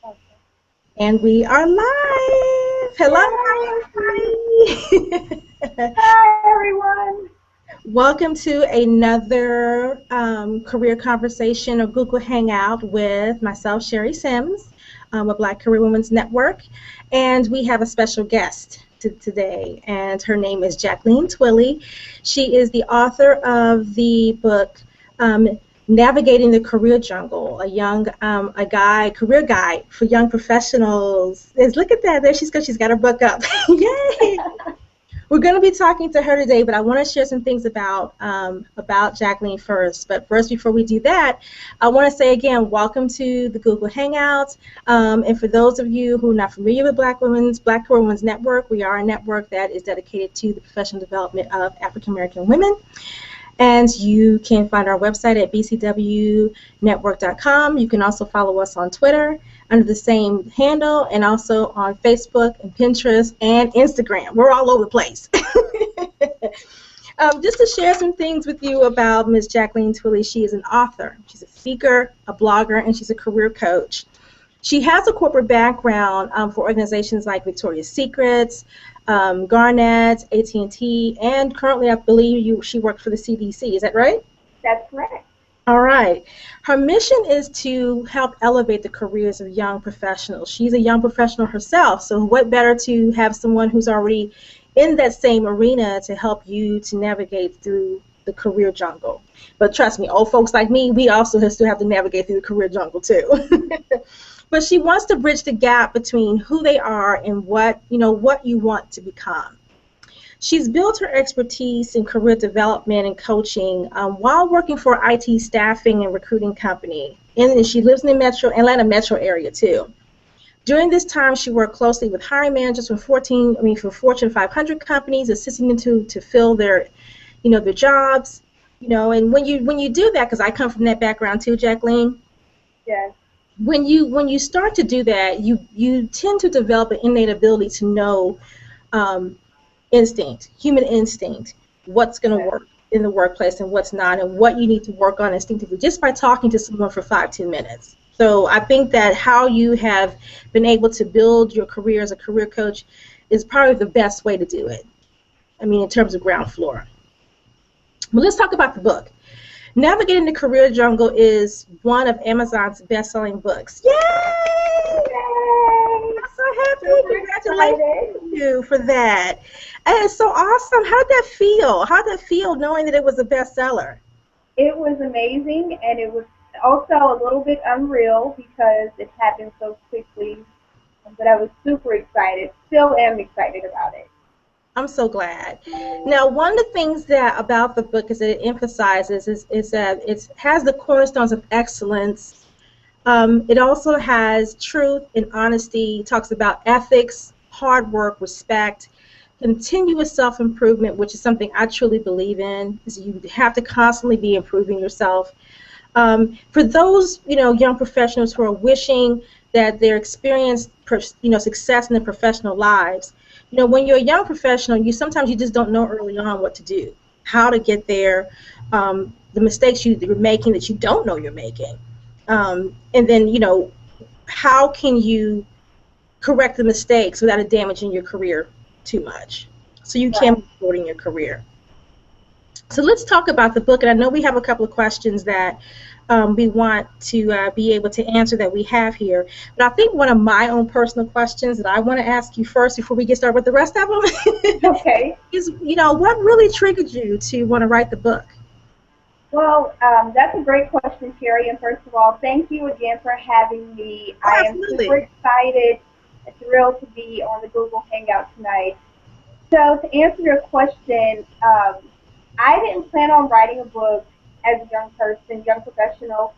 Okay. And we are live. Hello, everybody. Hi, everyone. Welcome to another career conversation or Google Hangout with myself, Sherry Sims, with Black Career Women's Network. And we have a special guest today, and her name is Jacqueline Twillie. She is the author of the book um, Navigating the Career Jungle, career guide for young professionals. Look at that, there she's got her book up. Yay! We're going to be talking to her today, but I want to share some things about Jacqueline first. But first, before we do that, I want to say again, welcome to the Google Hangouts. And for those of you who are not familiar with Black Career Women's Network, we are a network that is dedicated to the professional development of African American women. And you can find our website at bcwnetwork.com. You can also follow us on Twitter under the same handle, and also on Facebook and Pinterest and Instagram. We're all over the place. Just to share some things with you about Ms. Jacqueline Twillie, she is an author, she's a speaker, a blogger, and she's a career coach. She has a corporate background for organizations like Victoria's Secrets, Garnett, AT&T, and currently I believe she works for the CDC. Is that right? That's correct. All right. Her mission is to help elevate the careers of young professionals. She's a young professional herself, so what better to have someone who's already in that same arena to help you to navigate through the career jungle. But trust me, old folks like me, we also still have to navigate through the career jungle too. But she wants to bridge the gap between who they are and what you want to become. She's built her expertise in career development and coaching while working for an IT staffing and recruiting company. And she lives in the Atlanta metro area too. During this time, she worked closely with hiring managers from Fortune 500 companies, assisting them to fill their jobs. And when you do that, because I come from that background too, Jacqueline. Yes. When you start to do that, you tend to develop an innate ability to know human instinct, what's going to work in the workplace and what's not, and what you need to work on instinctively just by talking to someone for 5-10 minutes. So I think that how you have been able to build your career as a career coach is probably the best way to do it. I mean, in terms of ground floor. Well, let's talk about the book. Navigating the Career Jungle is one of Amazon's best-selling books. Yay! Yay! I'm so happy. Congratulations to you for that. And it's so awesome. How did that feel? How did that feel knowing that it was a bestseller? It was amazing, and it was also a little bit unreal because it happened so quickly. But I was super excited. Still am excited about it. I'm so glad. Now, one of the things about the book is that it emphasizes is that it has the cornerstones of excellence. It also has truth and honesty. It talks about ethics, hard work, respect, continuous self-improvement, which is something I truly believe in. Is you have to constantly be improving yourself. For those young professionals who are wishing that their experience success in their professional lives. When you're a young professional, sometimes you just don't know early on what to do, how to get there, the mistakes you're making that you don't know you're making, and then how can you correct the mistakes without it damaging your career too much, so you can move forward in your career. So let's talk about the book, and I know we have a couple of questions that we want to be able to answer that we have here. But I think one of my own personal questions that I want to ask you first before we get started with the rest of them is, what really triggered you to want to write the book? Well, that's a great question, Sherry. And first of all, thank you again for having me. Oh, I am super excited and thrilled to be on the Google Hangout tonight. So to answer your question, I didn't plan on writing a book as a young person, young professional.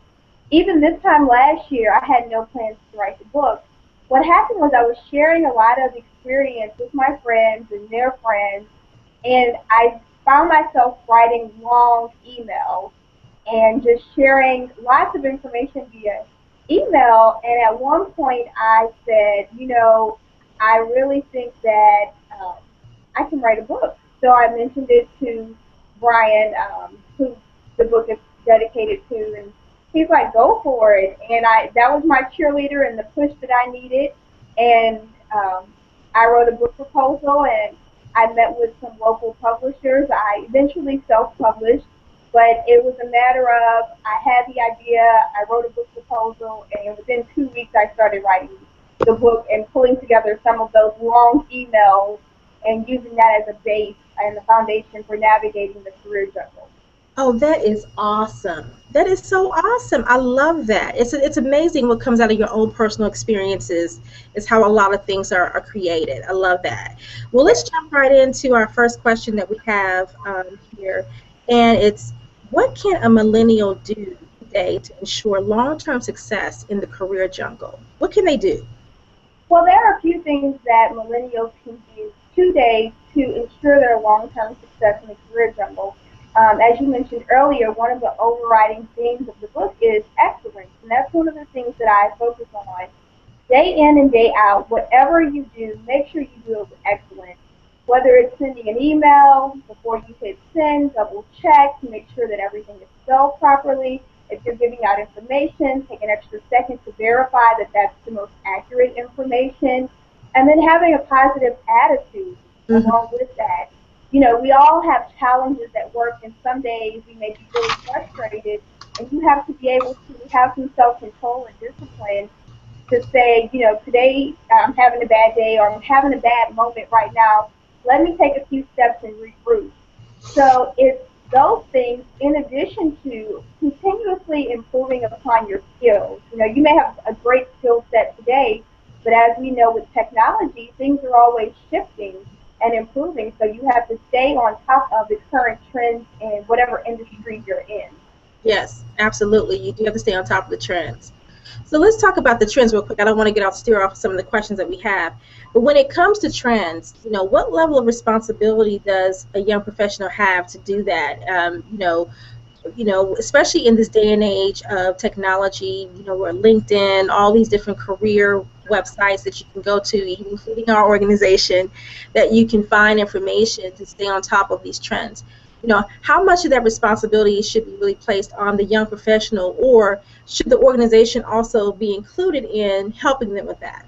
Even this time last year, I had no plans to write the book. What happened was I was sharing a lot of experience with my friends and their friends, and I found myself writing long emails and just sharing lots of information via email. And at one point I said, I really think that I can write a book. So I mentioned it to Brian, who the book is dedicated to, and he's like, go for it. And that was my cheerleader and the push that I needed. And I wrote a book proposal, and I met with some local publishers. I eventually self-published, but it was a matter of I had the idea, I wrote a book proposal, and within 2 weeks I started writing the book and pulling together some of those long emails and using that as a base and the foundation for navigating the career jungle. Oh, that is awesome. That is so awesome. I love that. It's amazing what comes out of your own personal experiences is how a lot of things are created. I love that. Well, let's jump right into our first question that we have here. And it's, what can a millennial do today to ensure long-term success in the career jungle? What can they do? Well, there are a few things that millennials can do today to ensure their long-term success in the career jungle. As you mentioned earlier, one of the overriding themes of the book is excellence, and that's one of the things that I focus on. Day in and day out, whatever you do, make sure you do it with excellence. Whether it's sending an email, before you hit send, double check to make sure that everything is spelled properly. If you're giving out information, take an extra second to verify that that's the most accurate information. And then having a positive attitude Mm-hmm. along with that. You know, we all have challenges at work, and some days we may be really frustrated, and you have to be able to have some self-control and discipline to say, you know, today I'm having a bad day or I'm having a bad moment right now. Let me take a few steps and regroup. So it's those things in addition to continuously improving upon your skills. You know, you may have a great skill set today, but as we know with technology, things are always shifting and improving. So you have to stay on top of the current trends in whatever industry you're in. Yes, absolutely. You do have to stay on top of the trends. So let's talk about the trends real quick. I don't want to steer off some of the questions that we have. But when it comes to trends, what level of responsibility does a young professional have to do that? Especially in this day and age of technology, where LinkedIn, all these different career websites that you can go to, even including our organization, that you can find information to stay on top of these trends. How much of that responsibility should be really placed on the young professional, or should the organization also be included in helping them with that?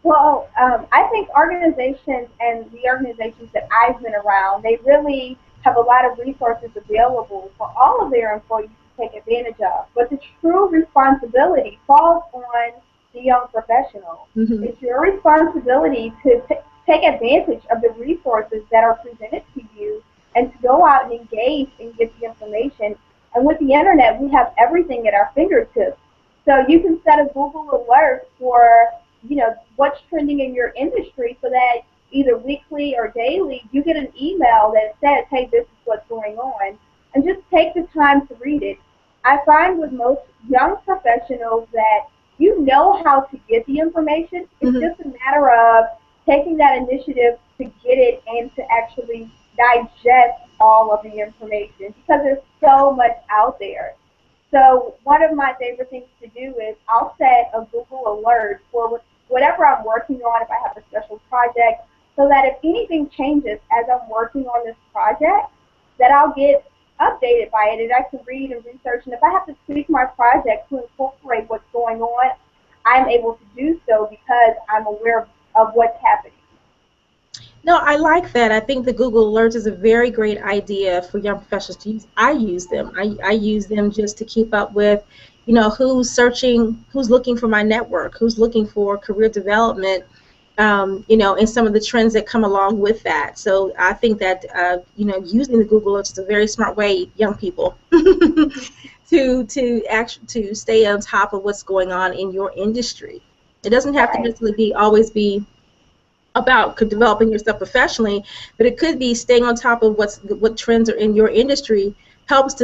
Well, I think organizations and the organizations that I've been around, they really have a lot of resources available for all of their employees to take advantage of. But the true responsibility falls on the young professional. Mm-hmm. It's your responsibility to take advantage of the resources that are presented to you and to go out and engage and get the information. And with the internet, we have everything at our fingertips. So you can set a Google alert for, what's trending in your industry so that either weekly or daily you get an email that says, hey, this is what's going on. And just take the time to read it. I find with most young professionals that you know how to get the information. It's Mm-hmm. just a matter of taking that initiative to get it and to actually digest all of the information because there's so much out there. So one of my favorite things to do is I'll set a Google alert for whatever I'm working on if I have a special project so that if anything changes as I'm working on this project, that I'll get updated by it and I can read and research. And if I have to tweak my project to incorporate what's going on, I'm able to do so because I'm aware of what's happening. No, I like that. I think the Google Alerts is a very great idea for young professionals to use. I use them. I use them just to keep up with, who's searching, who's looking for my network, who's looking for career development, and some of the trends that come along with that. So I think that, using the Google Alerts is a very smart way, young people, to stay on top of what's going on in your industry. It doesn't have to Right. necessarily always be about developing yourself professionally, but it could be staying on top of what trends are in your industry helps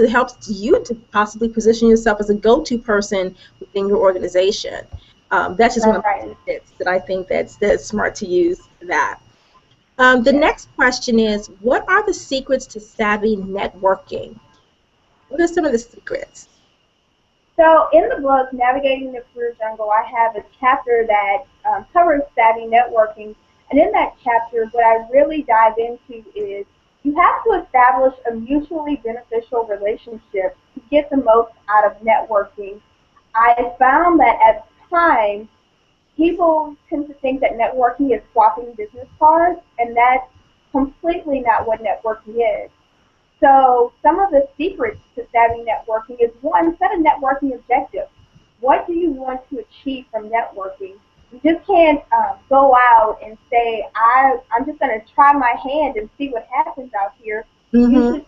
you to possibly position yourself as a go-to person within your organization. That's just one of Right. the tips that I think that's smart to use for that. The Yes. next question is, what are the secrets to savvy networking? What are some of the secrets? So in the book, Navigating the Career Jungle, I have a chapter that covers savvy networking. And in that chapter, what I really dive into is you have to establish a mutually beneficial relationship to get the most out of networking, I found that at times people tend to think that networking is swapping business cards, and that's completely not what networking is. So some of the secrets to savvy networking is one, set a networking objective. What do you want to achieve from networking? You just can't go out and say, I'm just going to try my hand and see what happens out here. You Mm-hmm. should,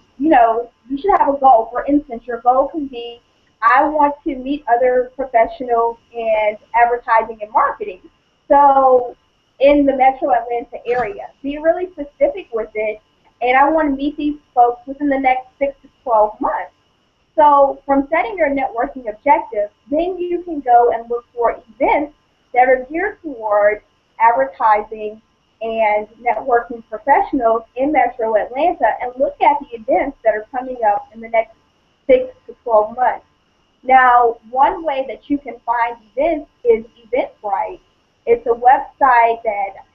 you should have a goal. For instance, your goal can be, I want to meet other professionals in advertising and marketing. So in the metro Atlanta area, be really specific with it, and I want to meet these folks within the next 6 to 12 months. So from setting your networking objectives, then you can go and look for events that are geared toward advertising and networking professionals in Metro Atlanta and look at the events that are coming up in the next 6 to 12 months. Now, one way that you can find events is Eventbrite. It's a website that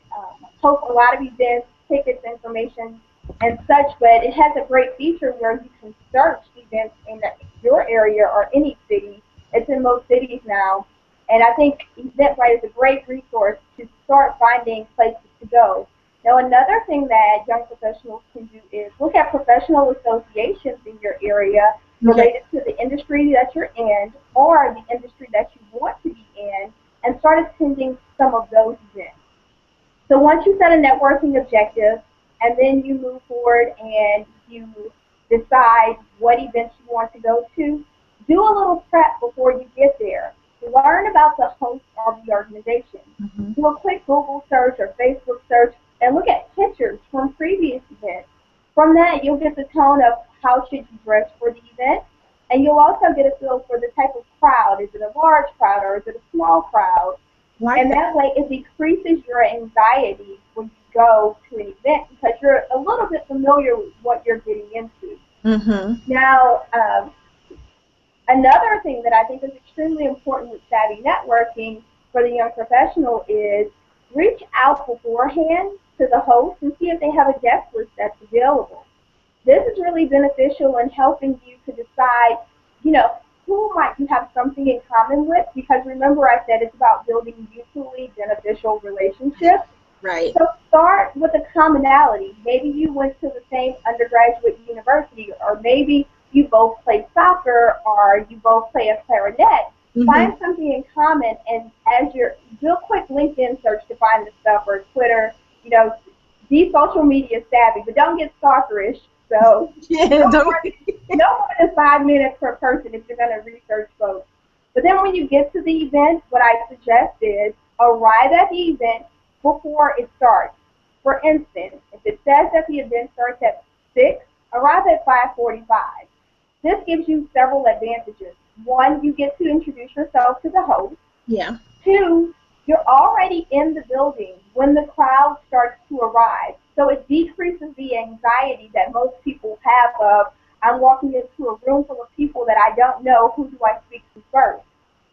hosts a lot of events, tickets, information, and such, but it has a great feature where you can search events in your area or any city. It's in most cities now, and I think Eventbrite is a great resource to start finding places to go. Now, another thing that young professionals can do is look at professional associations in your area Okay. related to the industry that you're in or the industry that you want to be in and start attending some of those events. So once you set a networking objective and then you move forward and you decide what events you want to go to, do a little prep before you get there. Learn about the host of the organization. Mm-hmm. Do a quick Google search or Facebook search and look at pictures from previous events. From that, you'll get the tone of how should you dress for the event, and you'll also get a feel for the type of crowd. Is it a large crowd or is it a small crowd? Like And that. that way it decreases your anxiety when you go to an event because you're a little bit familiar with what you're getting into. Mm-hmm. Now, another thing that I think is extremely important with savvy networking for the young professional is reach out beforehand to the host and see if they have a guest list that's available. This is really beneficial in helping you to decide, you know, who might you have something in common with, because remember I said it's about building mutually beneficial relationships. Right. So start with a commonality. Maybe you went to the same undergraduate university, or maybe you both play soccer, or you both play a clarinet. Mm-hmm. Find something in common, and as you're do a quick LinkedIn search to find the stuff, or Twitter. You know, be social media savvy, but don't get stalkerish. So Yeah. no Don't. more, no more than 5 minutes per person if you're going to research folks. But then when you get to the event, what I suggest is arrive at the event before it starts. For instance, if it says that the event starts at 6, arrive at 5:45. This gives you several advantages. One, you get to introduce yourself to the host. Yeah. Two, you're already in the building when the crowd starts to arrive. So it decreases the anxiety that most people have of, I'm walking into a room full of people that I don't know, who do I speak to first?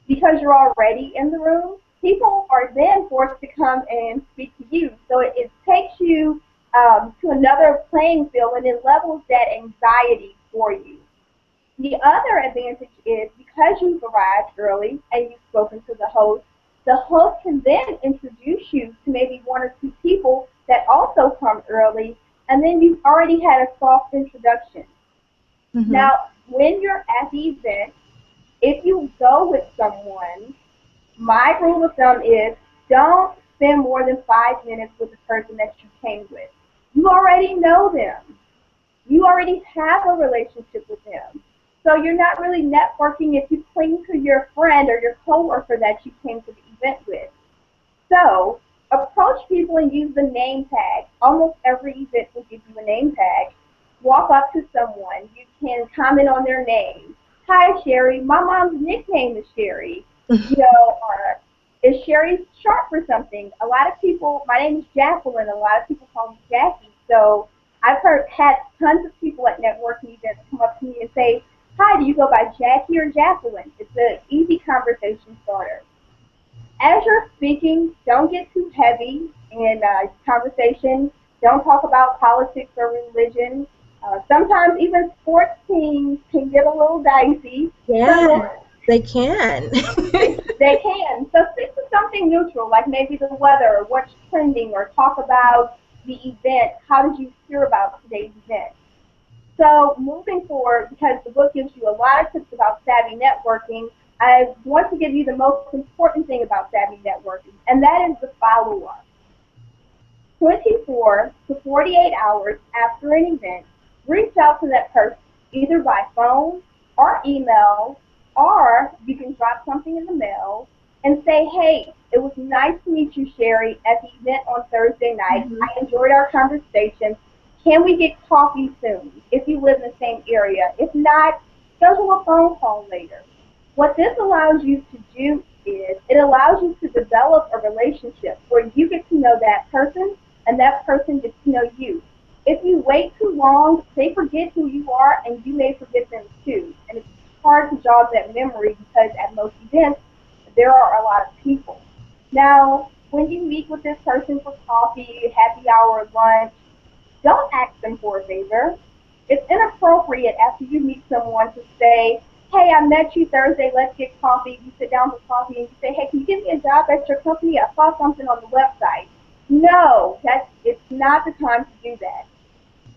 Because you're already in the room, people are then forced to come and speak to you. So it takes you to another playing field and it levels that anxiety for you. The other advantage is because you've arrived early and you've spoken to the host can then introduce you to maybe one or two people that also come early, and then you've already had a soft introduction. Mm-hmm. Now, when you're at the event, if you go with someone, my rule of thumb is don't spend more than 5 minutes with the person that you came with. You already know them. You already have a relationship with them. So you're not really networking if you cling to your friend or your coworker that you came to the event with. So approach people and use the name tag. Almost every event will give you a name tag. Walk up to someone. You can comment on their name. Hi, Sherry. My mom's nickname is Sherry. Or is Sherry short for something? A lot of people, my name is Jacqueline. A lot of people call me Jackie. So had tons of people at networking events come up to me and say, hi, do you go by Jackie or Jacqueline? It's an easy conversation starter. As you're speaking, don't get too heavy in conversation. Don't talk about politics or religion. Sometimes even sports teams can get a little dicey. Yeah, So they can. they can. So stick to something neutral, like maybe the weather, or what's trending, or talk about the event. How did you hear about today's event? So moving forward, because the book gives you a lot of tips about savvy networking, I want to give you the most important thing about savvy networking, and that is the follow-up. 24 to 48 hours after an event, reach out to that person either by phone or email, or you can drop something in the mail and say, hey, it was nice to meet you, Sherry, at the event on Thursday night. Mhm. I enjoyed our conversation. Can we get coffee soon if you live in the same area? If not, schedule a phone call later. What this allows you to do is it allows you to develop a relationship where you get to know that person and that person gets to know you. If you wait too long, they forget who you are and you may forget them too. And it's hard to jog that memory because at most events, there are a lot of people. Now, when you meet with this person for coffee, happy hour, lunch, don't ask them for a favor. It's inappropriate after you meet someone to say, hey, I met you Thursday, let's get coffee. You sit down for coffee and you say, hey, can you give me a job at your company? I saw something on the website. No, it's not the time to do that.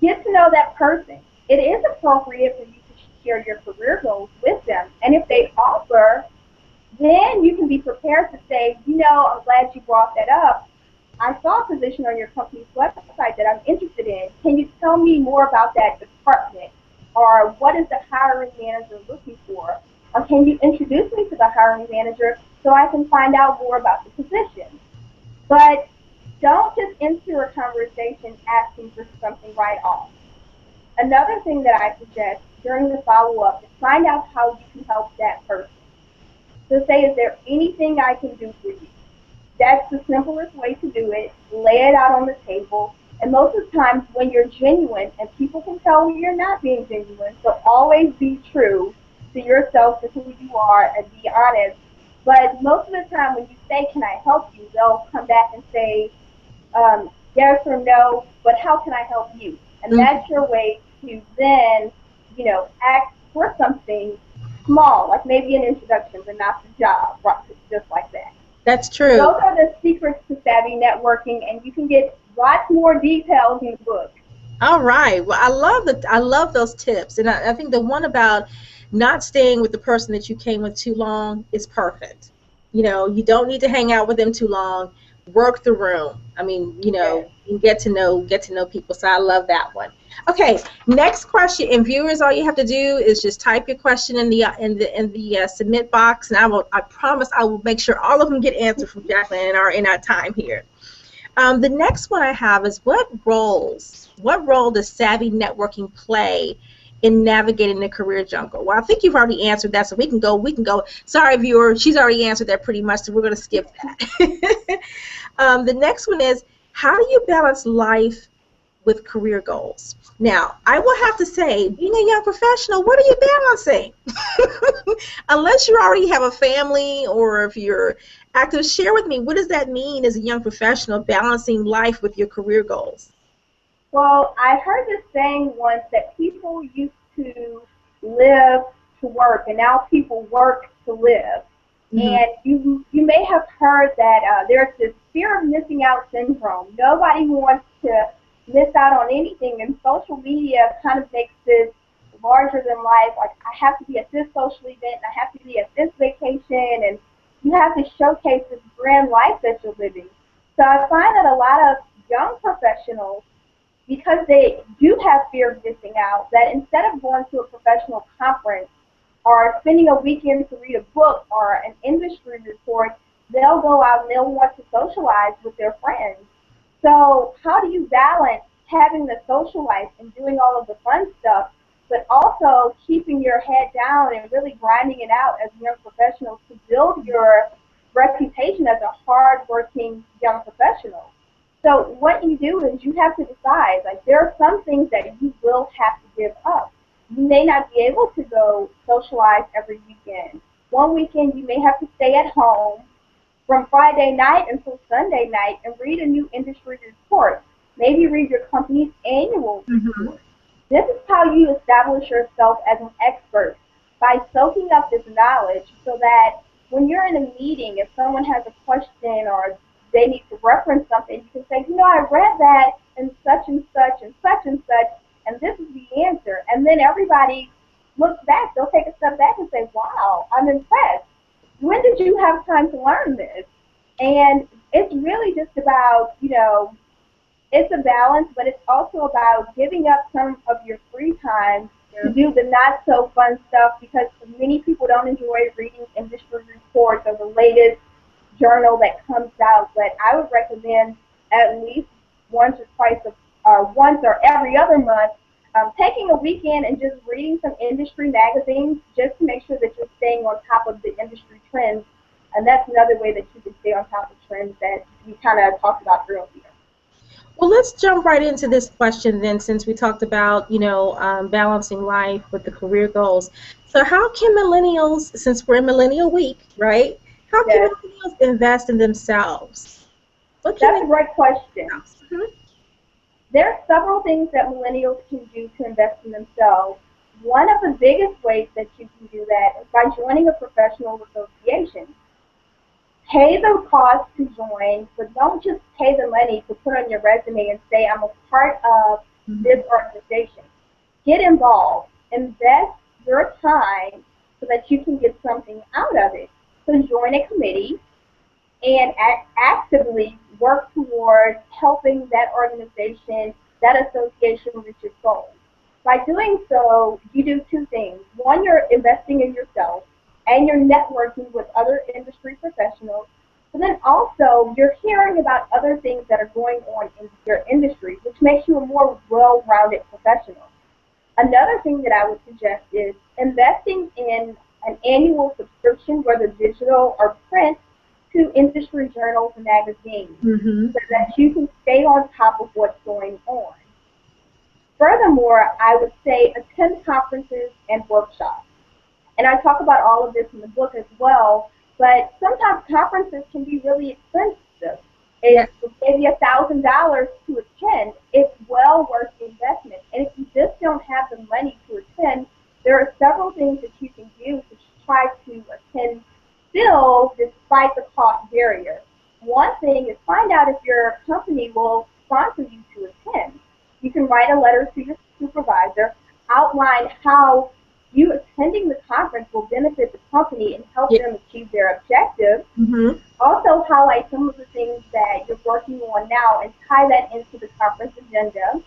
Get to know that person. It is appropriate for you to share your career goals with them. And if they offer, then you can be prepared to say, I'm glad you brought that up. I saw a position on your company's website that I'm interested in. Can you tell me more about that department? Or what is the hiring manager looking for? Or can you introduce me to the hiring manager so I can find out more about the position? But don't just enter a conversation asking for something right off. Another thing that I suggest during the follow-up is find out how you can help that person. So say, is there anything I can do for you? That's the simplest way to do it. Lay it out on the table. And most of the times when you're genuine, and people can tell when you're not being genuine, so always be true to yourself, to who you are, and be honest. But most of the time when you say, can I help you, they'll come back and say, yes or no, but how can I help you? And Mhm. that's your way to then, ask for something small, like maybe an introduction, but not the job, right? Just like that. That's Those true. are the secrets to savvy networking, and you can get lots more details in the book. All right. Well, I love those tips, and I think the one about not staying with the person that you came with too long is perfect. You don't need to hang out with them too long. Work the room. I mean, Yes. you get to know people. So I love that one. Okay, next question. And viewers, all you have to do is just type your question in the submit box, and I promise I will make sure all of them get answered from Jacqueline in our time here. The next one I have is what role does savvy networking play in navigating the career jungle? Well, I think you've already answered that, so we can go. Sorry, viewer, she's already answered that pretty much, so we're going to skip that. The next one is, how do you balance life with career goals? Now, I will have to say, being a young professional, what are you balancing? Unless you already have a family or if you're active, share with me, what does that mean as a young professional, balancing life with your career goals? Well, I heard this saying once that people used to live to work, and now people work to live. Hmm. And you may have heard that there's this fear of missing out syndrome. Nobody wants to miss out on anything, and social media kind of makes this larger than life. Like, I have to be at this social event, and I have to be at this vacation, and you have to showcase this grand life that you're living. So I find that a lot of young professionals, because they do have fear of missing out, that instead of going to a professional conference or spending a weekend to read a book or an industry report, they'll go out and they'll want to socialize with their friends. So how do you balance having the social life and doing all of the fun stuff, but also keeping your head down and really grinding it out as young professionals to build your reputation as a hard-working young professional? So what you do is you have to decide, like, there are some things that you will have to give up. You may not be able to go socialize every weekend. One weekend you may have to stay at home from Friday night until Sunday night and read a new industry report. Maybe read your company's annual Hmm. report. This is how you establish yourself as an expert, by soaking up this knowledge so that when you're in a meeting, if someone has a question or they need to reference something, you can say, I read that in such and such and such and such, and this is the answer. And then everybody looks back, they'll take a step back and say, wow, I'm impressed. When did you have time to learn this? And it's really just about, it's a balance, but it's also about giving up some of your free time to do the not so fun stuff, because many people don't enjoy reading industry reports or the latest journal that comes out. But I would recommend at least once or every other month, taking a weekend and just reading some industry magazines, just to make sure that you're staying on top of the industry trends. And that's another way that you can stay on top of trends that we kind of talked about earlier. Well, let's jump right into this question then, since we talked about, balancing life with the career goals. So how can millennials, since we're in Millennial Week, right, how can millennials invest in themselves? That's a great question. Mm-hmm. There are several things that millennials can do to invest in themselves. One of the biggest ways that you can do that is by joining a professional association. Pay the cost to join, but don't just pay the money to put on your resume and say, I'm a part of this organization. Get involved. Invest your time so that you can get something out of it. So join a committee and actively work towards helping that organization, that association reach its goals. By doing so, you do two things. One, you're investing in yourself, and you're networking with other industry professionals. But then also, you're hearing about other things that are going on in your industry, which makes you a more well-rounded professional. Another thing that I would suggest is investing in an annual subscription, whether digital or print, to industry journals and magazines, so that you can stay on top of what's going on. Furthermore, I would say attend conferences and workshops. And I talk about all of this in the book as well, but sometimes conferences can be really expensive. If maybe $1,000 to attend, it's well worth the investment. And if you just don't have the money to attend, there are several things that you can do to try to attend still despite the cost barrier. One thing is find out if your company will sponsor you to attend. You can write a letter to your supervisor, outline how you attending the conference will benefit the company and help them achieve their objectives. Also highlight some of the things that you're working on now and tie that into the conference agenda.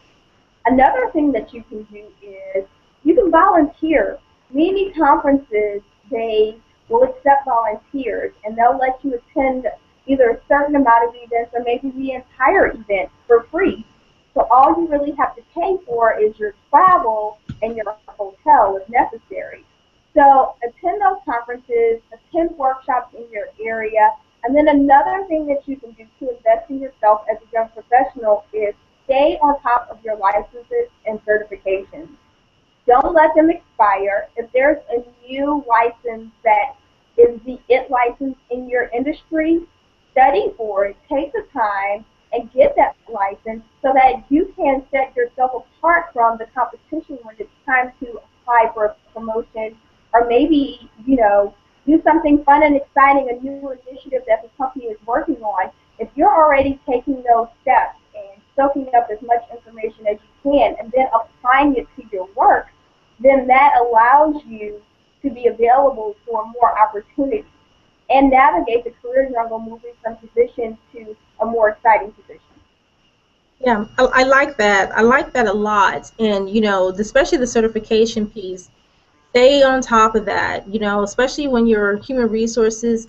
Another thing that you can do is you can volunteer. Many conferences, they will accept volunteers, and they'll let you attend either a certain amount of events or maybe the entire event for free. So all you really have to pay for is your travel and your hotel if necessary. So attend those conferences, attend workshops in your area, and then another thing that you can do to invest in yourself as a young professional is stay on top of your licenses and certifications. Don't let them expire. If there's a new license that is the IT license in your industry, study for it, take the time, and get that license so that you can set yourself apart from the competition when it's time to apply for a promotion, or maybe, do something fun and exciting, a new initiative that the company is working on. If you're already taking those steps and soaking up as much information as you can and then applying it to your work, then that allows you to be available for more opportunities and navigate the career jungle, moving from position to a more exciting position. Yeah, I like that. I like that a lot. And, especially the certification piece, stay on top of that, especially when you're human resources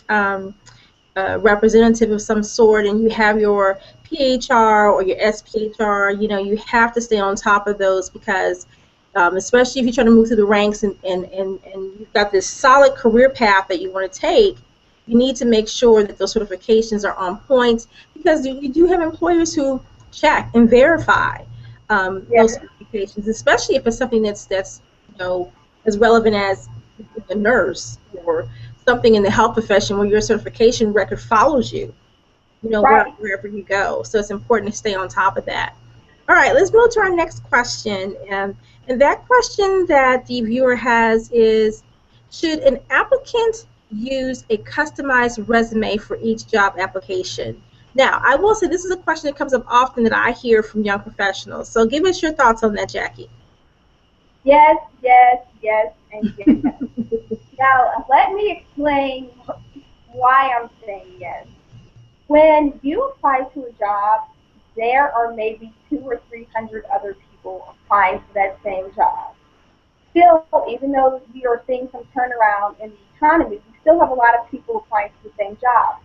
representative of some sort and you have your PHR or your SPHR, you have to stay on top of those because especially if you're trying to move through the ranks and you've got this solid career path that you want to take, you need to make sure that those certifications are on point because you do have employers who check and verify those certifications, especially if it's something that's as relevant as a nurse or something in the health profession where your certification record follows you, wherever you go. So it's important to stay on top of that. All right, let's move to our next question. And that question that the viewer has is, should an applicant use a customized resume for each job application? Now, I will say this is a question that comes up often that I hear from young professionals. So give us your thoughts on that, Jackie. Yes, yes, yes, and yes. Now, let me explain why I'm saying yes. When you apply to a job, there are maybe 200 or 300 other people applying for that same job. Still, even though we are seeing some turnaround in the economy, we still have a lot of people applying for the same job.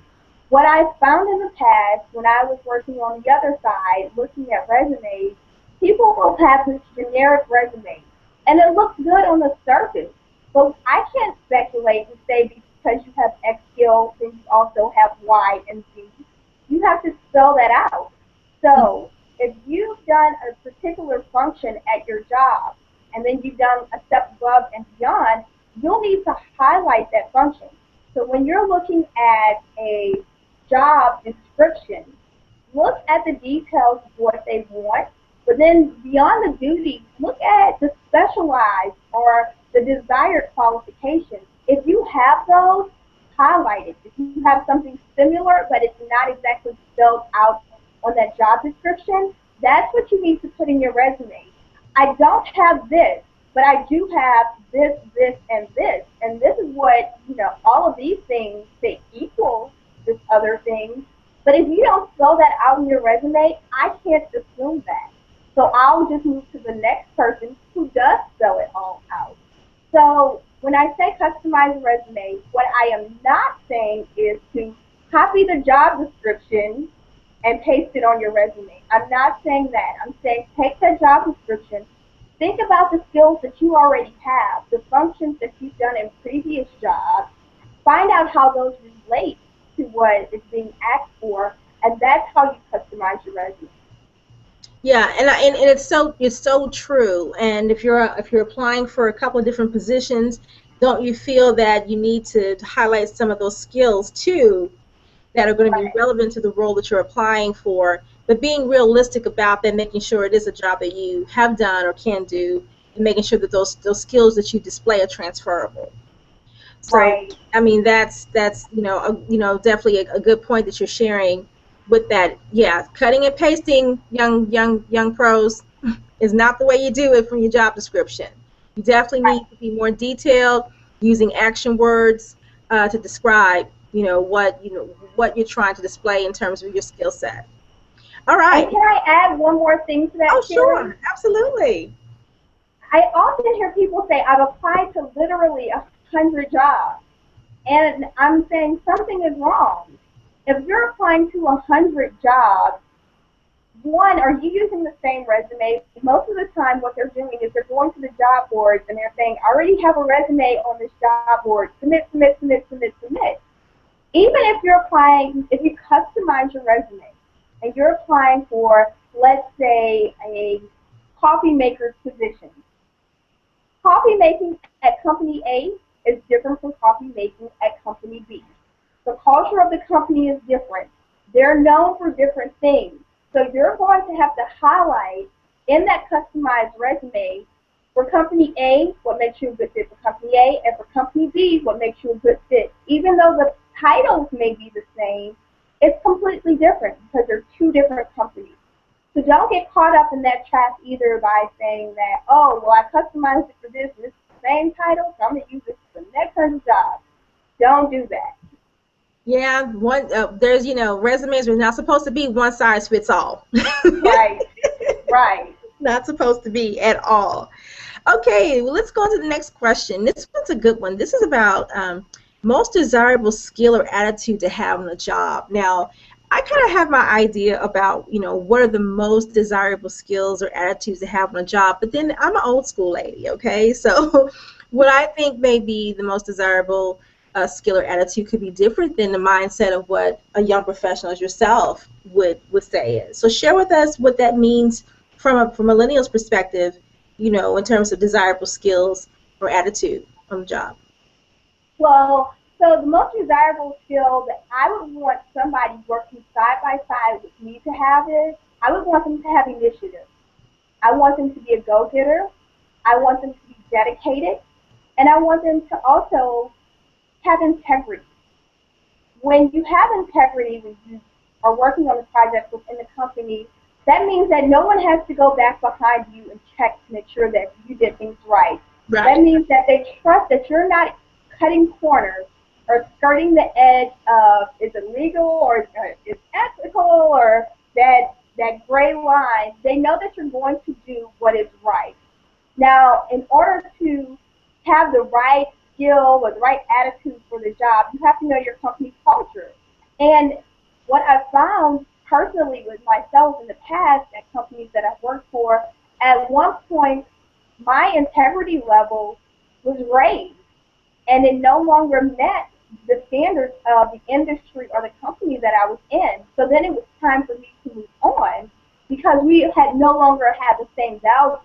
What I've found in the past, when I was working on the other side, looking at resumes, people will have this generic resume, and it looks good on the surface. But I can't speculate and say because you have X skills, then you also have Y and Z. You have to spell that out. So if you've done a particular function at your job, and then you've done a step above and beyond, you'll need to highlight that function. So when you're looking at a job description, look at the details of what they want, but then beyond the duties, look at the specialized or the desired qualifications. If you have those, highlight it. If you have something similar, but it's not exactly spelled out on that job description, that's what you need to put in your resume. I don't have this, but I do have this, this, and this. And this is what, all of these things, they equal this other thing. But if you don't spell that out in your resume, I can't assume that. So I'll just move to the next person who does spell it all out. So when I say customize a resume, what I am not saying is to copy the job description and paste it on your resume. I'm not saying that. I'm saying take that job description, think about the skills that you already have, the functions that you've done in previous jobs, find out how those relate to what is being asked for, and that's how you customize your resume. Yeah, and it's so true. And if you're applying for a couple of different positions, don't you feel that you need to highlight some of those skills too that are going to be Right, relevant to the role that you're applying for, but being realistic about that, making sure it is a job that you have done or can do, and making sure that those skills that you display are transferable. So, right. I mean, that's definitely a good point that you're sharing with that. Yeah, cutting and pasting, young pros, is not the way you do it from your job description. You definitely Right. need to be more detailed, using action words to describe, what you're trying to display in terms of your skill set. All And right. can I add one more thing to that, Oh, Sherry? sure, absolutely. I often hear people say, I've applied to literally 100 jobs. And I'm saying something is wrong. If you're applying to 100 jobs, one, are you using the same resume? Most of the time, what they're doing is they're going to the job boards and they're saying, I already have a resume on this job board. Submit, submit, submit, submit, submit. Even if you're applying, if you customize your resume and you're applying for, let's say, a coffee maker's position, coffee making at company A is different from coffee making at company B. The culture of the company is different. They're known for different things. So you're going to have to highlight in that customized resume for company A what makes you a good fit for company A, and for company B what makes you a good fit. Even though the titles may be the same, it's completely different because they're two different companies. So don't get caught up in that trap either by saying that, oh, well, I customized it for this and it's the same title, so I'm going to use this for the next 100 jobs. Don't do that. Yeah, there's resumes are not supposed to be one size fits all. Right, right. Not supposed to be at all. Okay, well, let's go on to the next question. This one's a good one. This is about most desirable skill or attitude to have on a job. Now, I kind of have my idea about, what are the most desirable skills or attitudes to have on a job, but then I'm an old school lady, okay? So what I think may be the most desirable skill or attitude could be different than the mindset of what a young professional as yourself would say is. So share with us what that means from a millennial's perspective, in terms of desirable skills or attitude on the job. Well, so the most desirable skill that I would want somebody working side by side with me to have is I would want them to have initiative. I want them to be a go-getter. I want them to be dedicated. And I want them to also have integrity. When you have integrity, when you are working on a project within the company, that means that no one has to go back behind you and check to make sure that you did things right. That Right. means that they trust that you're not cutting corners or skirting the edge of is it legal or is ethical or that gray line. They know that you're going to do what is right. Now, in order to have the right skill or the right attitude for the job, you have to know your company's culture. And what I've found personally with myself in the past at companies that I've worked for, at one point, my integrity level was raised and it no longer met the standards of the industry or the company that I was in. So then it was time for me to move on because we had no longer had the same values.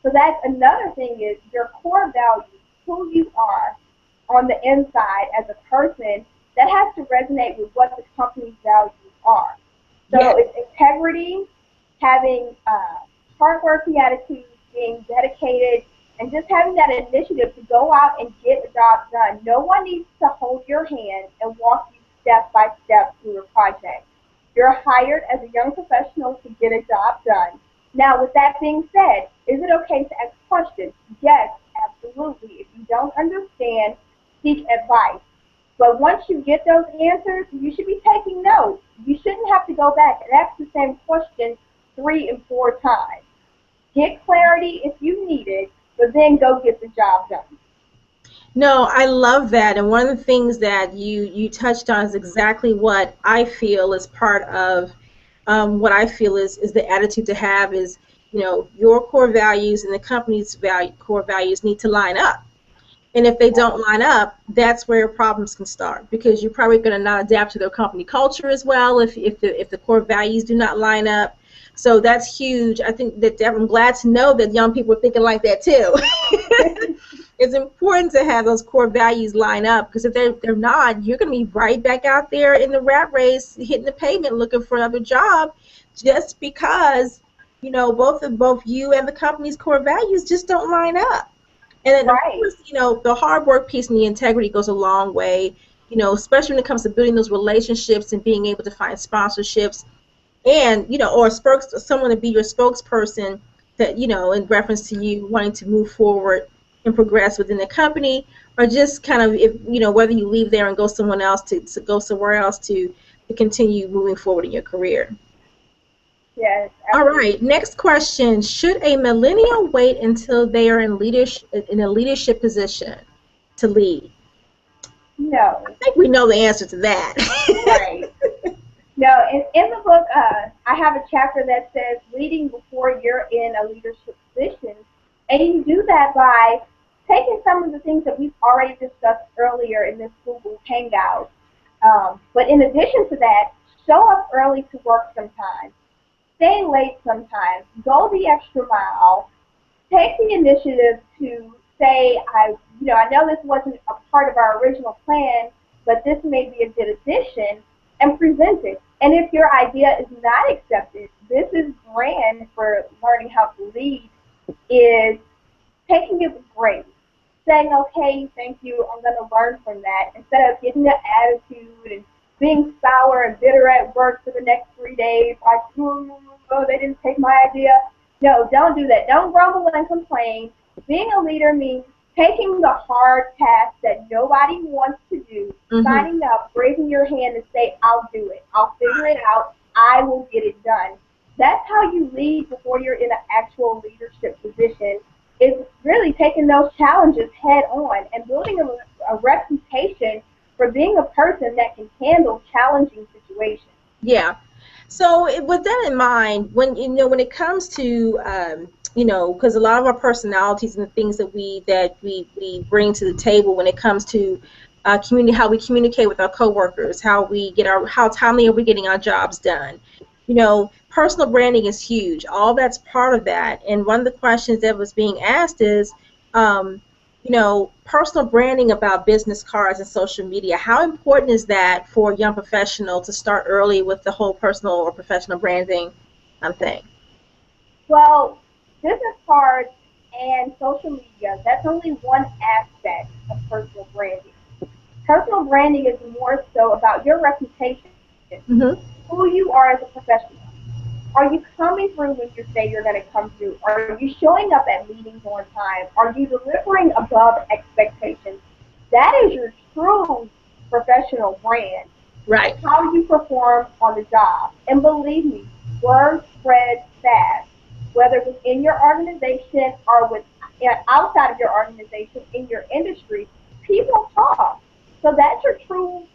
So that's another thing is your core values, who you are on the inside as a person, that has to resonate with what the company's values are. Yeah. So it's integrity, having hardworking attitude, being dedicated, and just having that initiative to go out and get a job done. No one needs to hold your hand and walk you step by step through a project. You're hired as a young professional to get a job done. Now, with that being said, is it okay to ask questions? Yes, absolutely. If you don't understand, seek advice. But once you get those answers, you should be taking notes. You shouldn't have to go back and ask the same question 3 and 4 times. Get clarity if you need it, but then go get the job done. No, I love that. And one of the things that you touched on is exactly what I feel is part of what I feel is the attitude to have is, your core values and the company's core values need to line up. And if they don't line up, that's where problems can start because you're probably going to not adapt to their company culture as well if the core values do not line up. So that's huge. I think that I'm glad to know that young people are thinking like that too. It's important to have those core values line up because if they're not, you're going to be right back out there in the rat race, hitting the pavement, looking for another job, just because both you and the company's core values just don't line up. And then, of Right. course, the hard work piece and the integrity goes a long way. Especially when it comes to building those relationships and being able to find sponsorships and or someone to be your spokesperson that in reference to you wanting to move forward and progress within the company or just kind of if whether you leave there and go someone else to go somewhere else to continue moving forward in your career. Yes, All absolutely. right, next question. Should a millennial wait until they are in a leadership position to lead? I No. think we know the answer to that. Right. No, in the book, I have a chapter that says leading before you're in a leadership position. And you do that by taking some of the things that we've already discussed earlier in this Google Hangout. But in addition to that, show up early to work sometimes, stay late sometimes, go the extra mile, take the initiative to say, I know this wasn't a part of our original plan, but this may be a good addition, and present it. And if your idea is not accepted, this is grand for learning how to lead, is taking it with grace, saying, okay, thank you, I'm going to learn from that, instead of getting the attitude and being sour and bitter at work for the next 3 days, like, oh, they didn't take my idea. No, don't do that. Don't grumble and complain. Being a leader means taking the hard task that nobody wants to do, Hmm. signing up, raising your hand and say, I'll do it. I'll figure it out. I will get it done. That's how you lead before you're in an actual leadership position, is really taking those challenges head on and building a reputation for being a person that can handle challenging situations. Yeah. So with that in mind, when it comes to because a lot of our personalities and the things that we bring to the table when it comes to community, how we communicate with our coworkers, how timely are we getting our jobs done. Personal branding is huge. All that's part of that. And one of the questions that was being asked is, um, personal branding about business cards and social media. How important is that for a young professional to start early with the whole personal or professional branding thing? Well, business cards and social media, that's only one aspect of personal branding. Personal branding is more so about your reputation, Mm-hmm. who you are as a professional. Are you coming through when you say you're going to come through? Are you showing up at meetings on time? Are you delivering above expectations? That is your true professional brand. Right. How you perform on the job. And believe me, word spreads fast, whether within your organization or outside of your organization, in your industry, people talk. So that's your true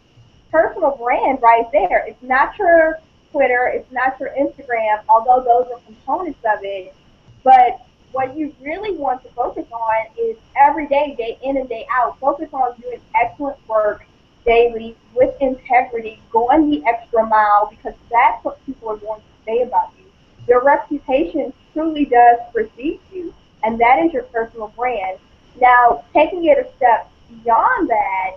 personal brand right there. It's not your Twitter, it's not your Instagram, although those are components of it. But what you really want to focus on is every day, day in and day out, focus on doing excellent work daily with integrity, going the extra mile, because that's what people are going to say about you. Your reputation truly does precede you, and that is your personal brand. Now, taking it a step beyond that,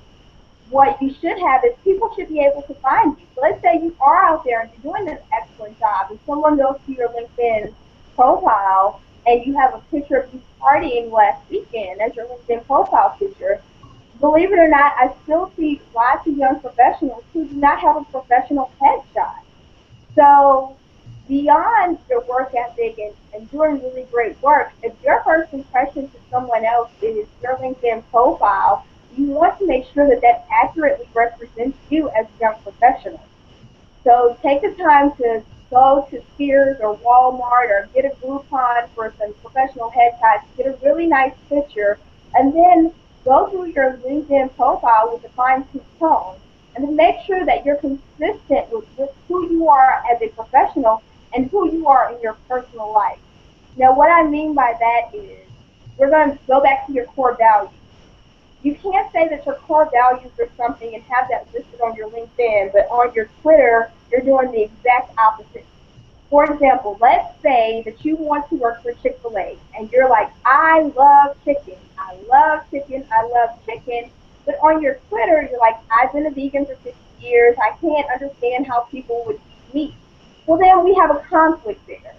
what you should have is people should be able to find you. So let's say you are out there and you're doing an excellent job, and someone goes to your LinkedIn profile and you have a picture of you partying last weekend as your LinkedIn profile picture. Believe it or not, I still see lots of young professionals who do not have a professional headshot. So beyond your work ethic and doing really great work, if your first impression to someone else is your LinkedIn profile, you want to make sure that that accurately represents you as a young professional. So take the time to go to Sears or Walmart or get a Groupon for some professional headshots, get a really nice picture, and then go through your LinkedIn profile with a fine-tooth comb and then make sure that you're consistent with who you are as a professional and who you are in your personal life. Now, what I mean by that is we're going to go back to your core values. You can't say that your core values are something and have that listed on your LinkedIn, but on your Twitter, you're doing the exact opposite. For example, let's say that you want to work for Chick-fil-A and you're like, I love chicken, I love chicken, I love chicken. But on your Twitter, you're like, I've been a vegan for 50 years, I can't understand how people would eat meat. Well, then we have a conflict there.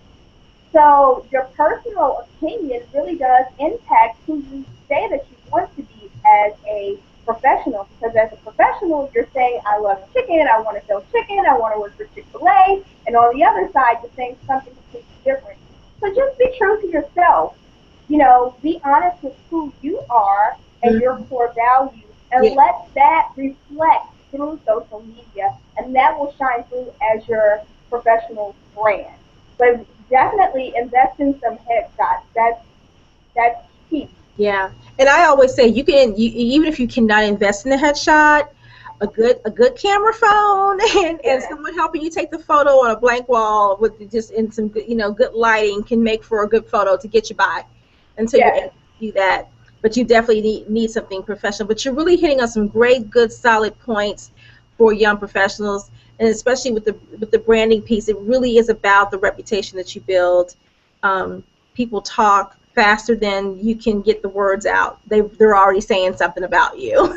So your personal opinion really does impact who you say that you want to be as a professional. Because as a professional, you're saying, I love chicken, I want to sell chicken, I want to work for Chick-fil-A. And on the other side, you're saying something completely different. So just be true to yourself. Be honest with who you are and your Mm-hmm. core values, and Yeah. let that reflect through social media, and that will shine through as your professional brand. But definitely invest in some headshots. That's key. Yeah, and I always say even if you cannot invest in a headshot, a good camera phone and Yes, someone helping you take the photo on a blank wall with just in some good, good lighting can make for a good photo to get you by until you're able yes, to do that. But you definitely need something professional. But you're really hitting on some great, good, solid points for young professionals, and especially with the branding piece. It really is about the reputation that you build. Um, People talk faster than you can get the words out. They're already saying something about you.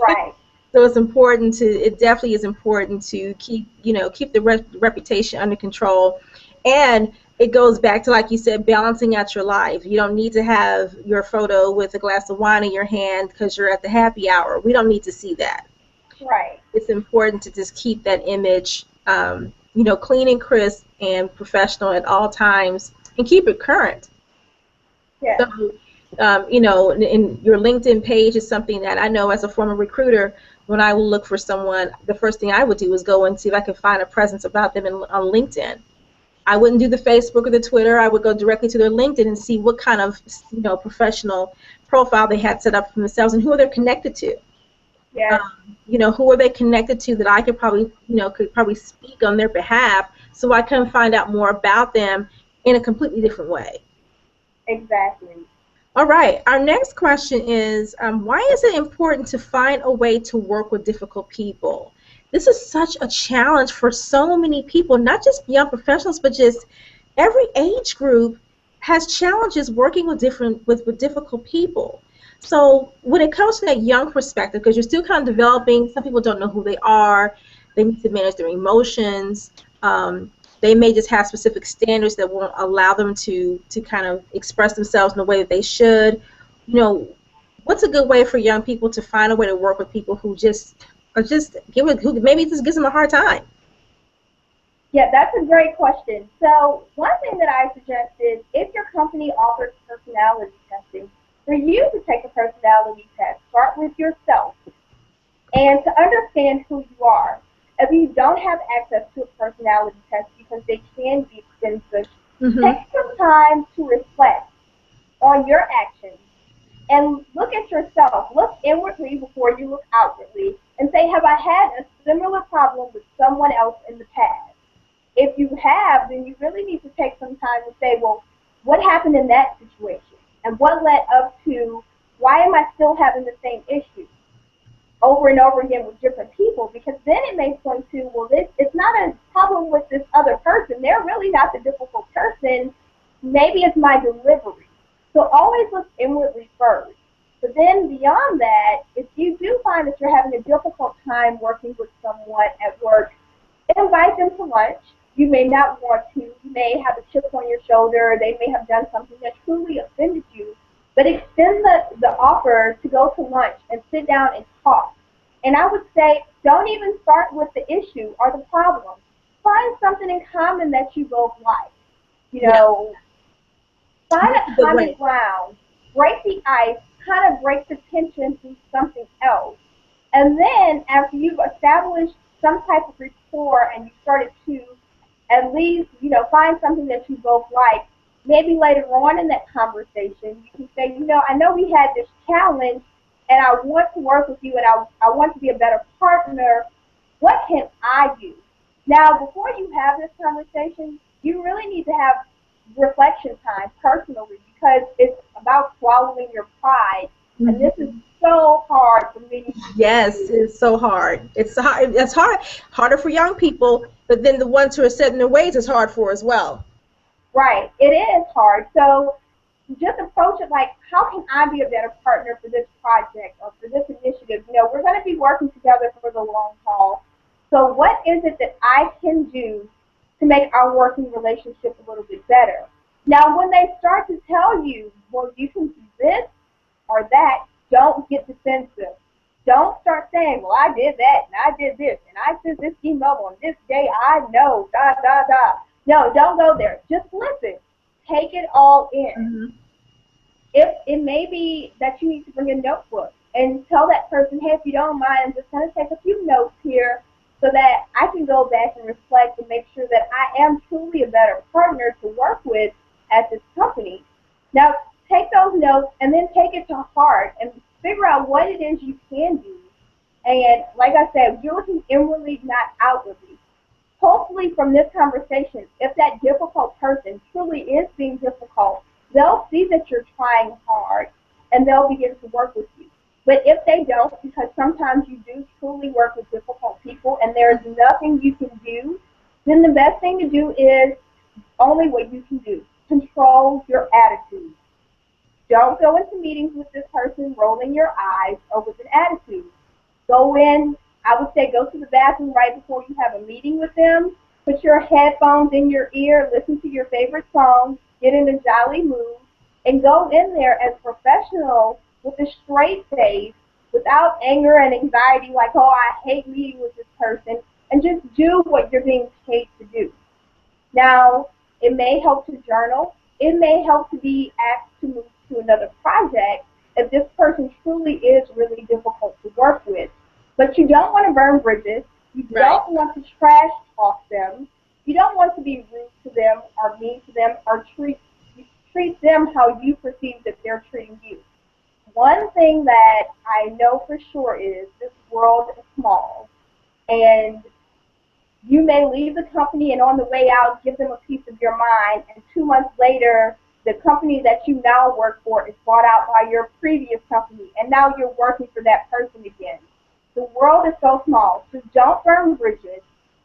right. So it definitely is important to keep the reputation under control. And it goes back to, like you said, balancing out your life. You don't need to have your photo with a glass of wine in your hand because you're at the happy hour. We don't need to see that. Right. It's important to just keep that image, clean and crisp and professional at all times, and keep it current. So, Yes. in your LinkedIn page is something that I know as a former recruiter, when I will look for someone, the first thing I would do is go and see if I could find a presence about them on LinkedIn. I wouldn't do the Facebook or the Twitter. I would go directly to their LinkedIn and see what kind of, professional profile they had set up for themselves and who they're connected to. Yes. Who are they connected to that I could probably speak on their behalf so I can find out more about them in a completely different way. Exactly. All right, our next question is, why is it important to find a way to work with difficult people? This is such a challenge for so many people, not just young professionals, but just every age group has challenges working with difficult people. So when it comes to that young perspective, because you're still kind of developing, some people don't know who they are, they need to manage their emotions. they may just have specific standards that won't allow them to kind of express themselves in the way that they should. You know, what's a good way for young people to find a way to work with people who just are just who maybe just gives them a hard time? Yeah, that's a great question. So one thing that I suggest is if your company offers personality testing, for you to take a personality test, start with yourself and to understand who you are. If you don't have access to a personality test because they can be expensive, take Mm-hmm. some time to reflect on your actions and look at yourself. Look inwardly before you look outwardly and say, have I had a similar problem with someone else in the past? If you have, then you really need to take some time to say, well, what happened in that situation? And what led up to why am I still having the same issue over and over again with different people? Because then it may point to, well, this it's not a problem with this other person. They're really not the difficult person. Maybe it's my delivery. So always look inwardly first. But then beyond that, if you do find that you're having a difficult time working with someone at work, invite them to lunch. You may not want to. You may have a chip on your shoulder. They may have done something that truly offended you. But extend the offer to go to lunch and sit down and talk. And I would say don't even start with the issue or the problem. Find something in common that you both like. You Yeah, know, find that's a a good common way. ground, break the ice, kind of break the tension through something else. And then after you've established some type of rapport and you started to at least, find something that you both like, maybe later on in that conversation, you can say, I know we had this challenge and I want to work with you and I want to be a better partner. What can I do? Now, before you have this conversation, you really need to have reflection time personally because it's about swallowing your pride. And this is Mm-hmm. so hard for many people to Yes, do. it's so hard. It's hard. It's harder for young people, but then the ones who are set in their ways is hard for as well. Right. It is hard. So just approach it like, how can I be a better partner for this project or for this initiative? We're going to be working together for the long haul. So what is it that I can do to make our working relationship a little bit better? Now, when they start to tell you, well, you can do this or that, don't get defensive. Don't start saying, well, I did that and I did this and I sent this email on this day. I know, da, da, da. No, don't go there. Just listen. Take it all in. Mm-hmm. If it may be that you need to bring a notebook and tell that person, hey, if you don't mind, I'm just going to take a few notes here so that I can go back and reflect and make sure that I am truly a better partner to work with at this company. Now, take those notes and then take it to heart and figure out what it is you can do. And like I said, you're looking inwardly, not outwardly. Hopefully from this conversation, if that difficult person truly is being difficult, they'll see that you're trying hard and they'll begin to work with you. But if they don't, because sometimes you do truly work with difficult people and there's nothing you can do, then the best thing to do is only what you can do. Control your attitude. Don't go into meetings with this person rolling your eyes or with an attitude. Go in, I would say go to the bathroom right before you have a meeting with them. Put your headphones in your ear, listen to your favorite song, get in a jolly mood, and go in there as professional with a straight face, without anger and anxiety like, oh, I hate meeting with this person, and just do what you're being paid to do. Now, it may help to journal. It may help to be asked to move to another project if this person truly is really difficult to work with. But you don't want to burn bridges. You Right. don't want to trash talk them. You don't want to be rude to them or mean to them or treat them how you perceive that they're treating you. One thing that I know for sure is this world is small, and you may leave the company and on the way out give them a piece of your mind, and 2 months later the company that you now work for is bought out by your previous company and now you're working for that person again. The world is so small, so don't burn bridges.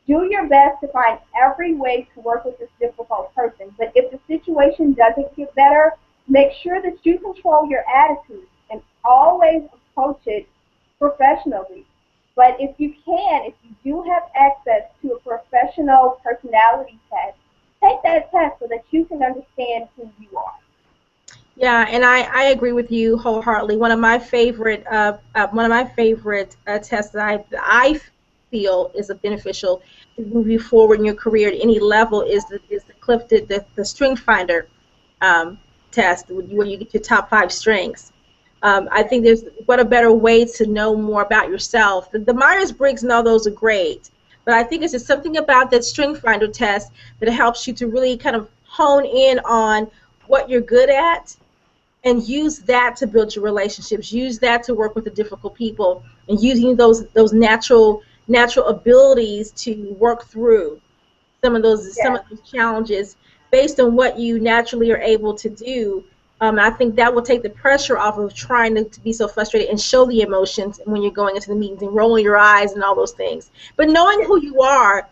Do your best to find every way to work with this difficult person, but if the situation doesn't get better, make sure that you control your attitude and always approach it professionally. But if you can, if you do have access to a professional personality test, you can understand who you are. Yeah, and I agree with you wholeheartedly. One of my favorite tests that I feel is a beneficial to move you forward in your career at any level is the Clifton the Strength Finder test where you get your top 5 strengths. I think there's what a better way to know more about yourself. The Myers-Briggs and all those are great, but I think it's just something about that Strength Finder test that helps you to really kind of hone in on what you're good at and use that to build your relationships. Use that to work with the difficult people, and using those natural abilities to work through some of Yes, those challenges based on what you naturally are able to do. I think that will take the pressure off of trying to be so frustrated and show the emotions when you're going into the meetings and rolling your eyes and all those things. But knowing yes, who you are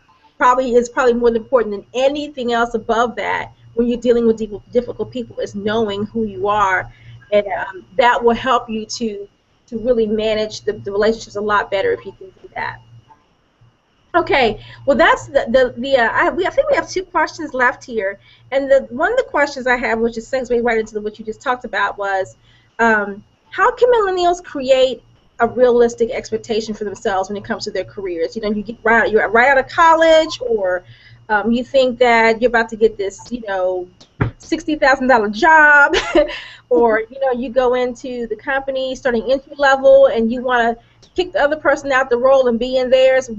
is probably more important than anything else above that when you're dealing with difficult people is knowing who you are, and yes. that will help you to really manage the relationships a lot better if you can do that. Okay, well that's I think we have 2 questions left here, and one of the questions I have, which is segues right into what you just talked about, was how can millennials create a realistic expectation for themselves when it comes to their careers? You know, you're right out of college, or you think that you're about to get this, $60,000 job, or you go into the company starting entry level, and you want to kick the other person out the role and be in theirs.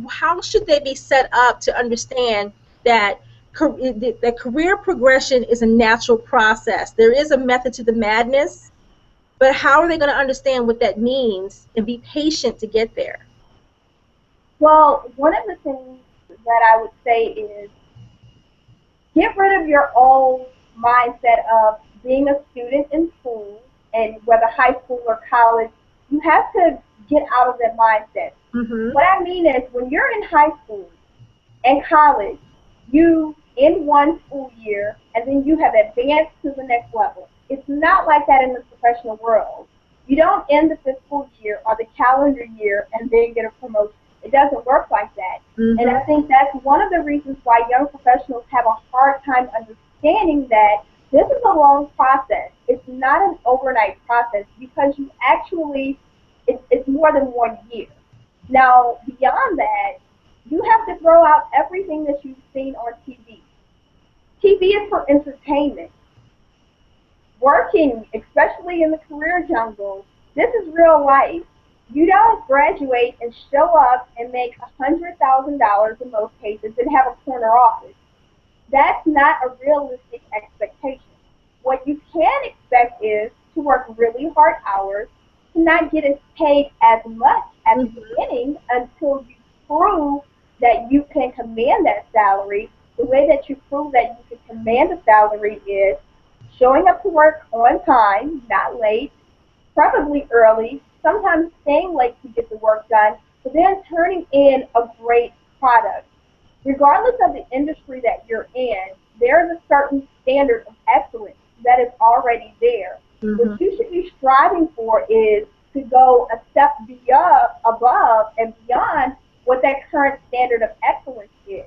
How should they be set up to understand that that career progression is a natural process? There is a method to the madness, but how are they going to understand what that means and be patient to get there? Well, one of the things that I would say is get rid of your old mindset of being a student in school, and whether high school or college, you have to get out of that mindset. Mm-hmm. What I mean is when you're in high school and college, you in one school year and then you have advanced to the next level. It's not like that in the professional world. You don't end the fiscal year or the calendar year and then get a promotion. It doesn't work like that. And Mm-hmm. I think that's one of the reasons why young professionals have a hard time understanding that this is a long process. It's not an overnight process because you actually, it's more than 1 year. Now, beyond that, you have to throw out everything that you've seen on TV. TV is for entertainment. Working, especially in the career jungle, this is real life. You don't graduate and show up and make $100,000 in most cases and have a corner office. That's not a realistic expectation. What you can expect is to work really hard hours, to not get as paid as much at the Mm-hmm. beginning until you prove that you can command that salary. The way that you prove that you can command a salary is showing up to work on time, not late, preferably early, sometimes staying late to get the work done, but then turning in a great product. Regardless of the industry that you're in, there is a certain standard of excellence that is already there. What Mm-hmm. you should be striving for is to go a step beyond, above, and beyond what that current standard of excellence is.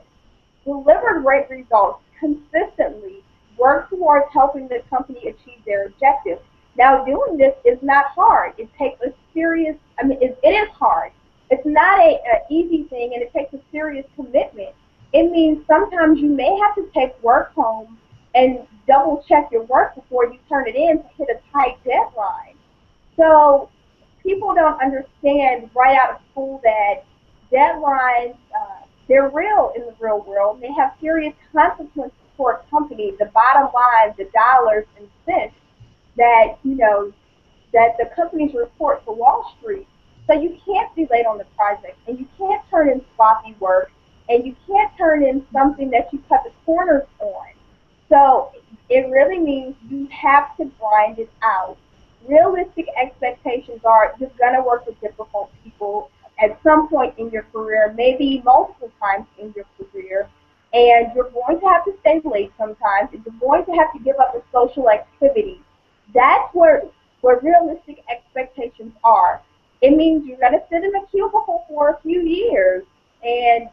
Deliver great results consistently. Work towards helping the company achieve their objectives. Now, doing this is not hard. It takes a serious, it is hard. It's not a easy thing, and it takes a serious commitment. It means sometimes you may have to take work home and double check your work before you turn it in to hit a tight deadline. So people don't understand right out of school that deadlines, they're real in the real world. They have serious consequences for a company. The bottom line, the dollars and cents that, that the companies report to Wall Street. So you can't be late on the project, and you can't turn in sloppy work, and you can't turn in something that you cut the corners on. So it really means you have to grind it out. Realistic expectations are you're going to work with difficult people at some point in your career, maybe multiple times in your career, and you're going to have to stay late sometimes, and you're going to have to give up a social activity. That's where realistic expectations are. It means you're going to sit in a cubicle for a few years, and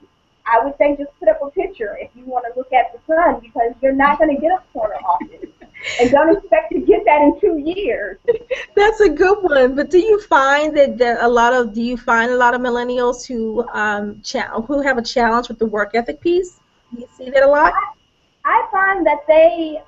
I would say just put up a picture if you want to look at the sun, because you're not going to get a corner office. And don't expect to get that in 2 years. That's a good one. But do you find do you find a lot of millennials who have a challenge with the work ethic piece? Do you see that a lot? I find that they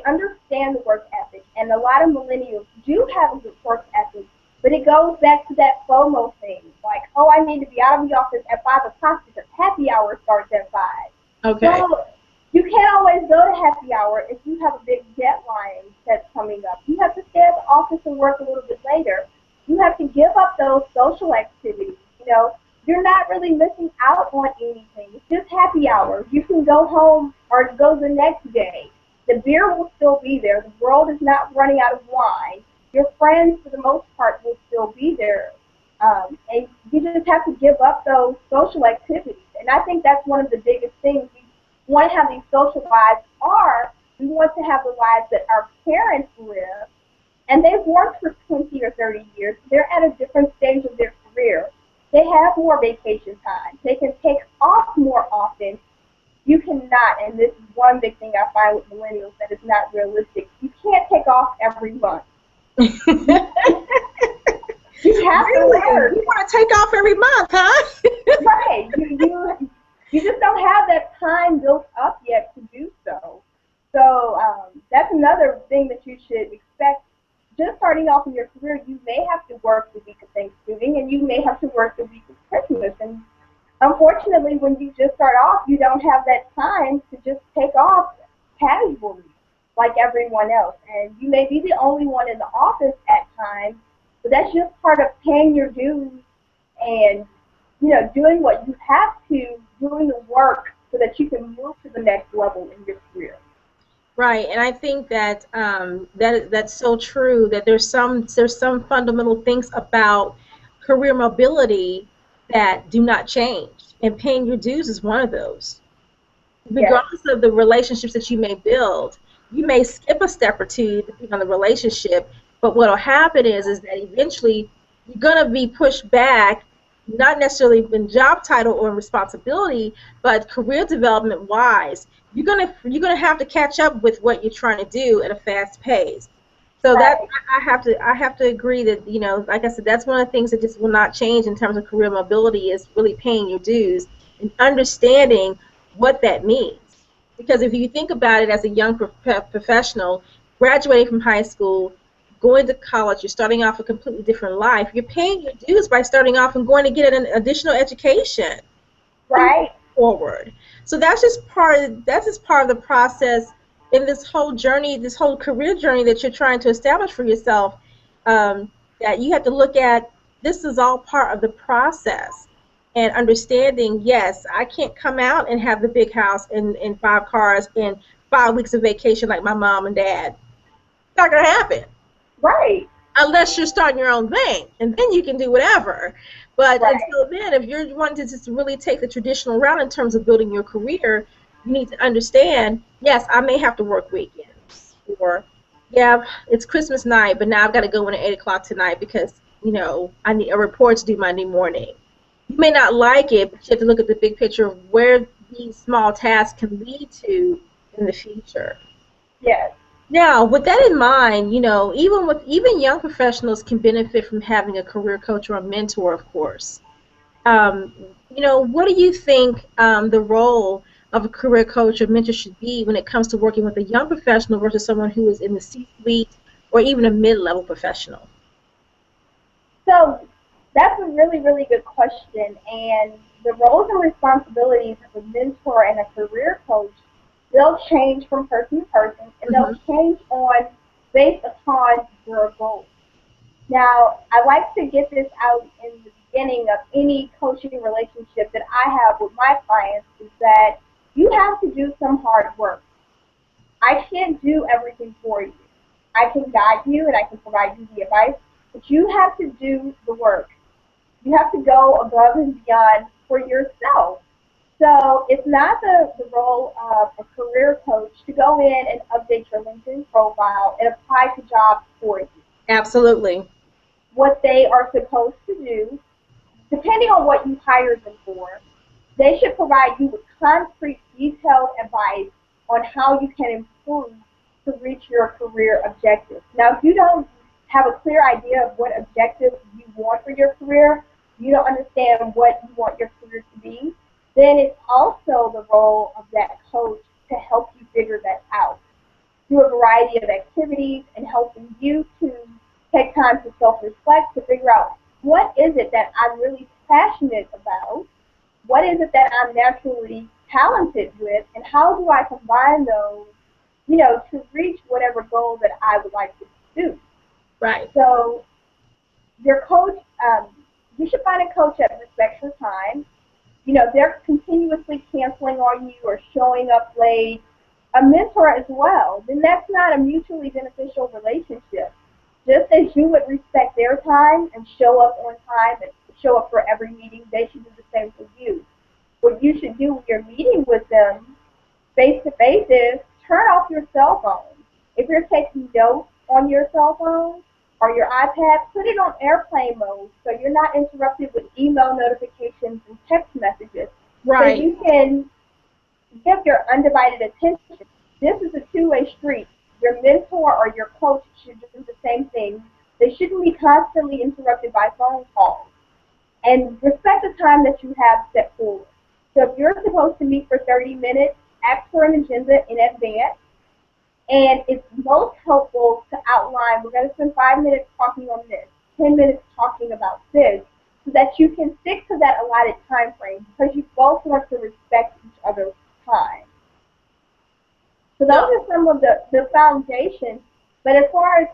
understand the work ethic, and a lot of millennials do have a good work ethic, but it goes back to that FOMO thing, like, oh, I need to be out of the office at 5 o'clock because happy hour starts at 5. Okay. So you can't always go to happy hour if you have a big deadline that's coming up. You have to stay at the office and work a little bit later. You have to give up those social activities. You're not really missing out on anything. It's just happy hour. You can go home or go the next day. The beer will still be there. The world is not running out of wine. Your friends, for the most part, will still be there. And you just have to give up those social activities. And I think that's one of the biggest things. We want to have these social lives, or we want to have the lives that our parents live. And they've worked for 20 or 30 years. They're at a different stage of their career. They have more vacation time. They can take off more often. You cannot, and this is one big thing I find with millennials that is not realistic. You can't take off every month. You have to work. You want to take off every month, huh? Right. You just don't have that time built up yet to do so. So that's another thing that you should expect. Just starting off in your career, you may have to work the week of Thanksgiving, and you may have to work the week of Christmas. And unfortunately, when you just start off, you don't have that time to just take off casually like everyone else. And you may be the only one in the office at times, but that's just part of paying your dues and, doing what you have to, doing the work so that you can move to the next level in your career. Right, and I think that that's so true. That there's some fundamental things about career mobility that do not change, and paying your dues is one of those. Regardless of the relationships that you may build, you may skip a step or two depending on the relationship, but what will happen is that eventually you're going to be pushed back, not necessarily in job title or in responsibility, but career development wise. You're gonna have to catch up with what you're trying to do at a fast pace. So Right. that I have to agree that, like I said, that's one of the things that just will not change in terms of career mobility, is really paying your dues and understanding what that means. Because if you think about it, as a young professional, graduating from high school, going to college, you're starting off a completely different life. You're paying your dues by starting off and going to get an additional education. Right. Forward. So that's just part of the process in this whole journey, this whole career journey that you're trying to establish for yourself. That you have to look at. This is all part of the process, and understanding. Yes, I can't come out and have the big house and 5 cars and 5 weeks of vacation like my mom and dad. It's not gonna happen. Right. Unless you're starting your own thing, and then you can do whatever. But Right. until then, if you're wanting to just really take the traditional route in terms of building your career, you need to understand, yes, I may have to work weekends. Or, yeah, it's Christmas night, but now I've got to go in at 8 o'clock tonight because, I need a report to do Monday morning. You may not like it, but you have to look at the big picture of where these small tasks can lead to in the future. Yes. Now, with that in mind, even young professionals can benefit from having a career coach or a mentor, of course. What do you think the role of a career coach or mentor should be when it comes to working with a young professional versus someone who is in the C-suite or even a mid-level professional? So that's a really, really good question. And the roles and responsibilities of a mentor and a career coach, they'll change from person to person, and they'll change based upon your goals. Now, I like to get this out in the beginning of any coaching relationship that I have with my clients, is that you have to do some hard work. I can't do everything for you. I can guide you and I can provide you the advice, but you have to do the work. You have to go above and beyond for yourself. So it's not the role of a career coach to go in and update your LinkedIn profile and apply to jobs for you. Absolutely. What they are supposed to do, depending on what you hire them for, They should provide you with concrete, detailed advice on how you can improve to reach your career objectives. Now, if you don't have a clear idea of what objectives you want for your career, you don't understand what you want your career to be, then it's also the role of that coach to help you figure that out through a variety of activities and helping you to take time to self-reflect to figure out what is it that I'm really passionate about, what is it that I'm naturally talented with, and how do I combine those, to reach whatever goal that I would like to pursue. Right. So your coach, you should find a coach that respects your time. They're continuously canceling on you or showing up late. A mentor as well, then that's not a mutually beneficial relationship. Just as you would respect their time and show up on time and show up for every meeting, they should do the same for you. What you should do when you're meeting with them face to face is turn off your cell phone. If you're taking notes on your cell phone or your iPad, put it on airplane mode so you're not interrupted with email notifications and text messages. Right. So you can give your undivided attention. This is a two-way street. Your mentor or your coach should do the same thing. They shouldn't be constantly interrupted by phone calls. And respect the time that you have set forward. So if you're supposed to meet for 30 minutes, ask for an agenda in advance. And it's most helpful to outline, we're going to spend 5 minutes talking on this, 10 minutes talking about this, so that you can stick to that allotted time frame because you both want to respect each other's time. So those are some of the foundations. But as far as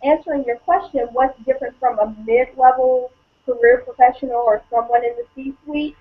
answering your question, what's different from a mid-level career professional or someone in the C-suite?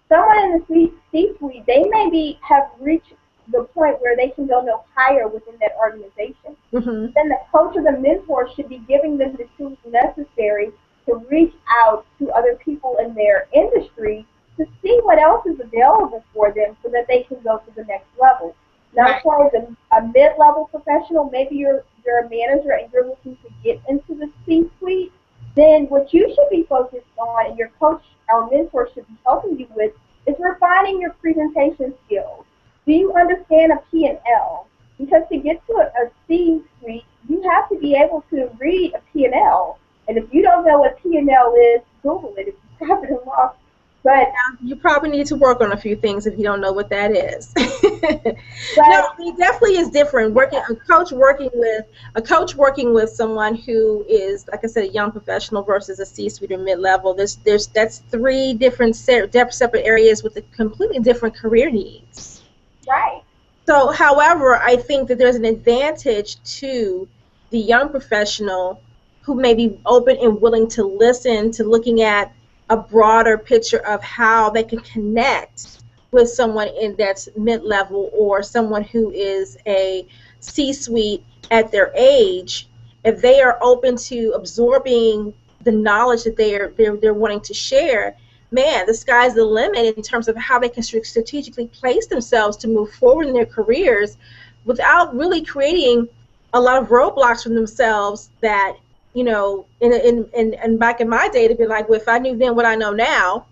Someone in the C-suite, they maybe have reached the point where they can go no higher within that organization. Mm-hmm. Then the coach or the mentor should be giving them the tools necessary to reach out to other people in their industry to see what else is available for them so that they can go to the next level. Now, Right. as far as a mid-level professional, maybe you're a manager and you're looking to get into the C-suite, then what you should be focused on and your coach or mentor should be helping you with is refining your presentation skills. Do you understand a P&L? Because to get to a C-suite, you have to be able to read a P&L. And if you don't know what P&L is, Google it. It's profit and loss. But You probably need to work on a few things if you don't know what that is. but No, it definitely is different. A coach working with someone who is, like I said, a young professional versus a C-suite or mid-level. That's three different separate areas with completely different career needs. right. So, however, I think that there's an advantage to the young professional who may be open and willing to listen to looking at a broader picture of how they can connect with someone in that's mid-level or someone who is a C-suite at their age. If they are open to absorbing the knowledge that they're wanting to share, man, the sky's the limit in terms of how they can strategically place themselves to move forward in their careers without really creating a lot of roadblocks for themselves that, in back in my day, to be like, well, if I knew then what I know now,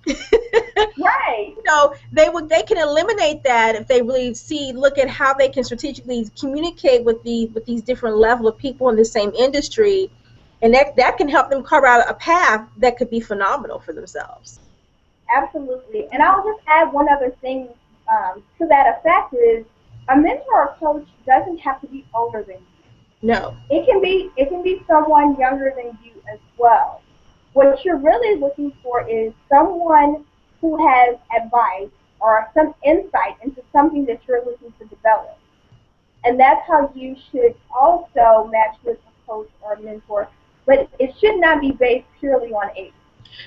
Right. they can eliminate that if they really look at how they can strategically communicate with these different level of people in the same industry, and that can help them carve out a path that could be phenomenal for themselves. Absolutely. And I'll just add one other thing to that effect is a mentor or coach doesn't have to be older than you. No. It can be someone younger than you as well. What you're really looking for is someone who has advice or some insight into something that you're looking to develop. And that's how you should also match with a coach or a mentor. But it should not be based purely on age.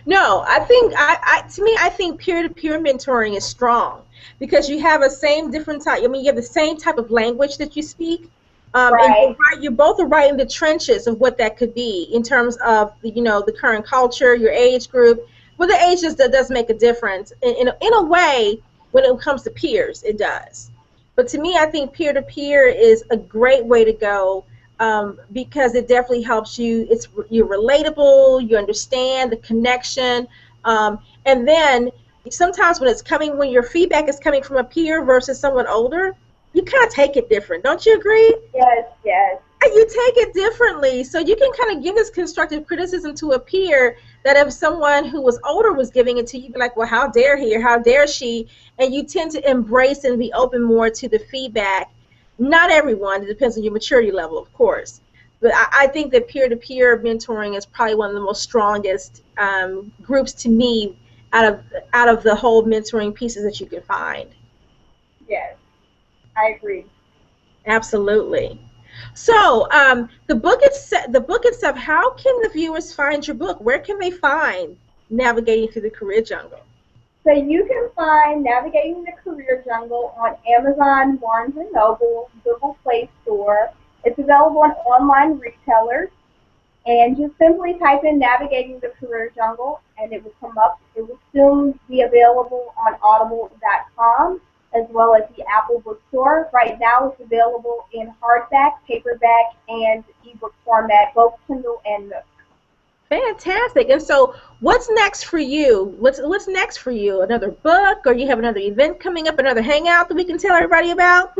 No, I think I think peer-to-peer mentoring is strong because you have a same different type. I mean, you have the same type of language that you speak, and Right. you both are right in the trenches of what that could be in terms of the current culture, your age group. Well, the age does make a difference in a way when it comes to peers, it does. But to me, I think peer-to-peer is a great way to go. Because it definitely helps you. You're relatable. You understand the connection, and then sometimes when your feedback is coming from a peer versus someone older, you kind of take it different. Don't you agree? Yes, yes. You take it differently. So you can kind of give this constructive criticism to a peer that if someone who was older was giving it to you, you'd be like, well, how dare he or how dare she? And you tend to embrace and be open more to the feedback. Not everyone. It depends on your maturity level, of course. But I think that peer-to-peer mentoring is probably one of the most strongest groups to me out of the whole mentoring pieces that you can find. Yes, I agree. Absolutely. So, the book itself. How can the viewers find your book? Where can they find Navigating Through the Career Jungle? So you can find Navigating the Career Jungle on Amazon, Barnes& and Noble, Google Play Store. It's available on online retailers. And just simply type in Navigating the Career Jungle and it will come up. It will soon be available on audible.com as well as the Apple Bookstore. Right now it's available in hardback, paperback, and ebook format, both Kindle and Nook. Fantastic. And so, what's next for you? What's next for you? Another book, or you have another event coming up, another hangout that we can tell everybody about?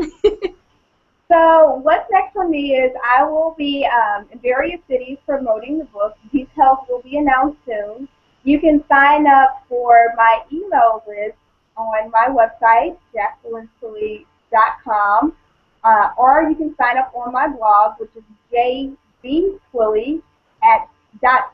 So what's next for me is I will be in various cities promoting the book. Details will be announced soon. You can sign up for my email list on my website, jacquelinetwillie.com, or you can sign up on my blog, which is jbtwillie at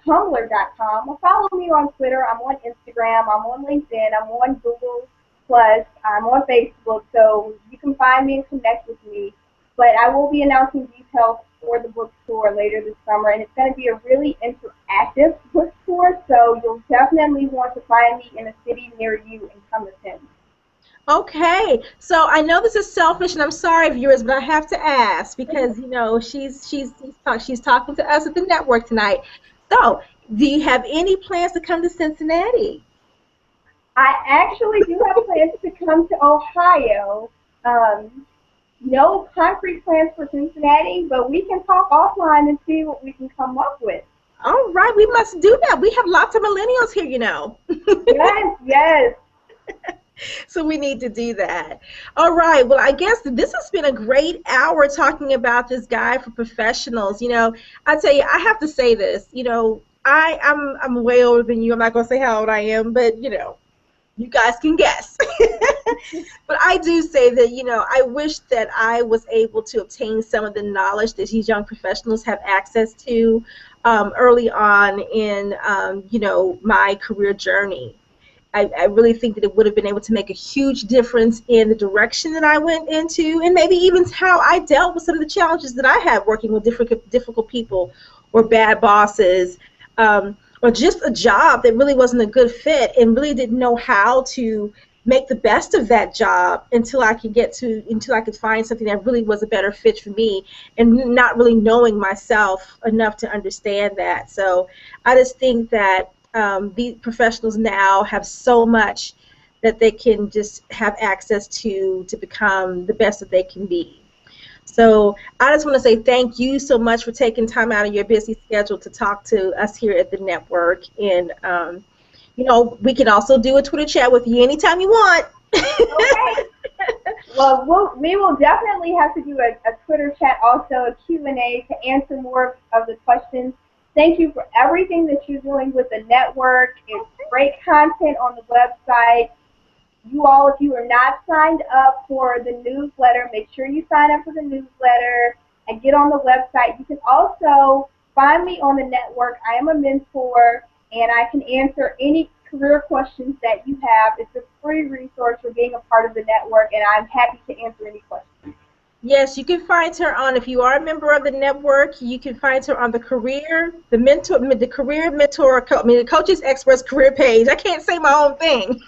.tumblr.com, or follow me on Twitter. I'm on Instagram. I'm on LinkedIn. I'm on Google Plus. I'm on Facebook, so you can find me and connect with me. But I will be announcing details for the bookstore later this summer, and it's going to be a really interactive bookstore, so you'll definitely want to find me in a city near you and come attend. Okay, so I know this is selfish, and I'm sorry, viewers, but I have to ask because she's talking to us at the network tonight. So, do you have any plans to come to Cincinnati? I actually do have plans to come to Ohio. No concrete plans for Cincinnati, but we can talk offline and see what we can come up with. All right, we must do that. We have lots of millennials here, you know. Yes, yes. So we need to do that. All right. Well, I guess this has been a great hour talking about this guide for professionals. You know, I tell you, I have to say this. You know, I'm way older than you. I'm not gonna say how old I am, but you know, you guys can guess. But I do say that, you know, I wish that I was able to obtain some of the knowledge that these young professionals have access to early on in, you know, my career journey. I really think that it would have been able to make a huge difference in the direction that I went into, and maybe even how I dealt with some of the challenges that I had working with difficult people or bad bosses, or just a job that really wasn't a good fit and really didn't know how to make the best of that job until I could find something that really was a better fit for me, and not really knowing myself enough to understand that. So I just think that these professionals now have so much that they can just have access to become the best that they can be. So I just want to say thank you so much for taking time out of your busy schedule to talk to us here at the network. And, you know, we can also do a Twitter chat with you anytime you want. Okay. Well, we will definitely have to do a Twitter chat, also a Q&A to answer more of the questions. Thank you for everything that you're doing with the network. It's great content on the website. You all, if you are not signed up for the newsletter, make sure you sign up for the newsletter and get on the website. You can also find me on the network. I am a mentor, and I can answer any career questions that you have. It's a free resource for being a part of the network, and I'm happy to answer any questions. Yes, you can find her on, if you are a member of the network, you can find her on the the Coaches Experts career page. I can't say my own thing.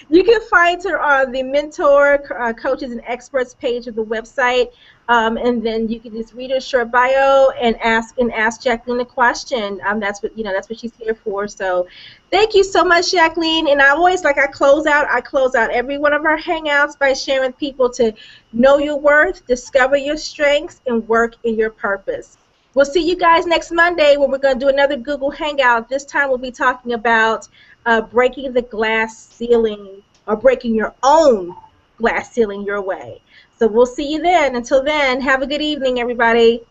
You can find her on the Mentor Coaches and Experts page of the website, and then you can just read her short bio and ask Jacqueline a question. That's what she's here for. So, thank you so much, Jacqueline. And I always I close out every one of our hangouts by sharing with people to know your worth, discover your strengths, and work in your purpose. We'll see you guys next Monday where we're going to do another Google Hangout. This time we'll be talking about breaking the glass ceiling or breaking your own glass ceiling your way. So we'll see you then. Until then, have a good evening, everybody.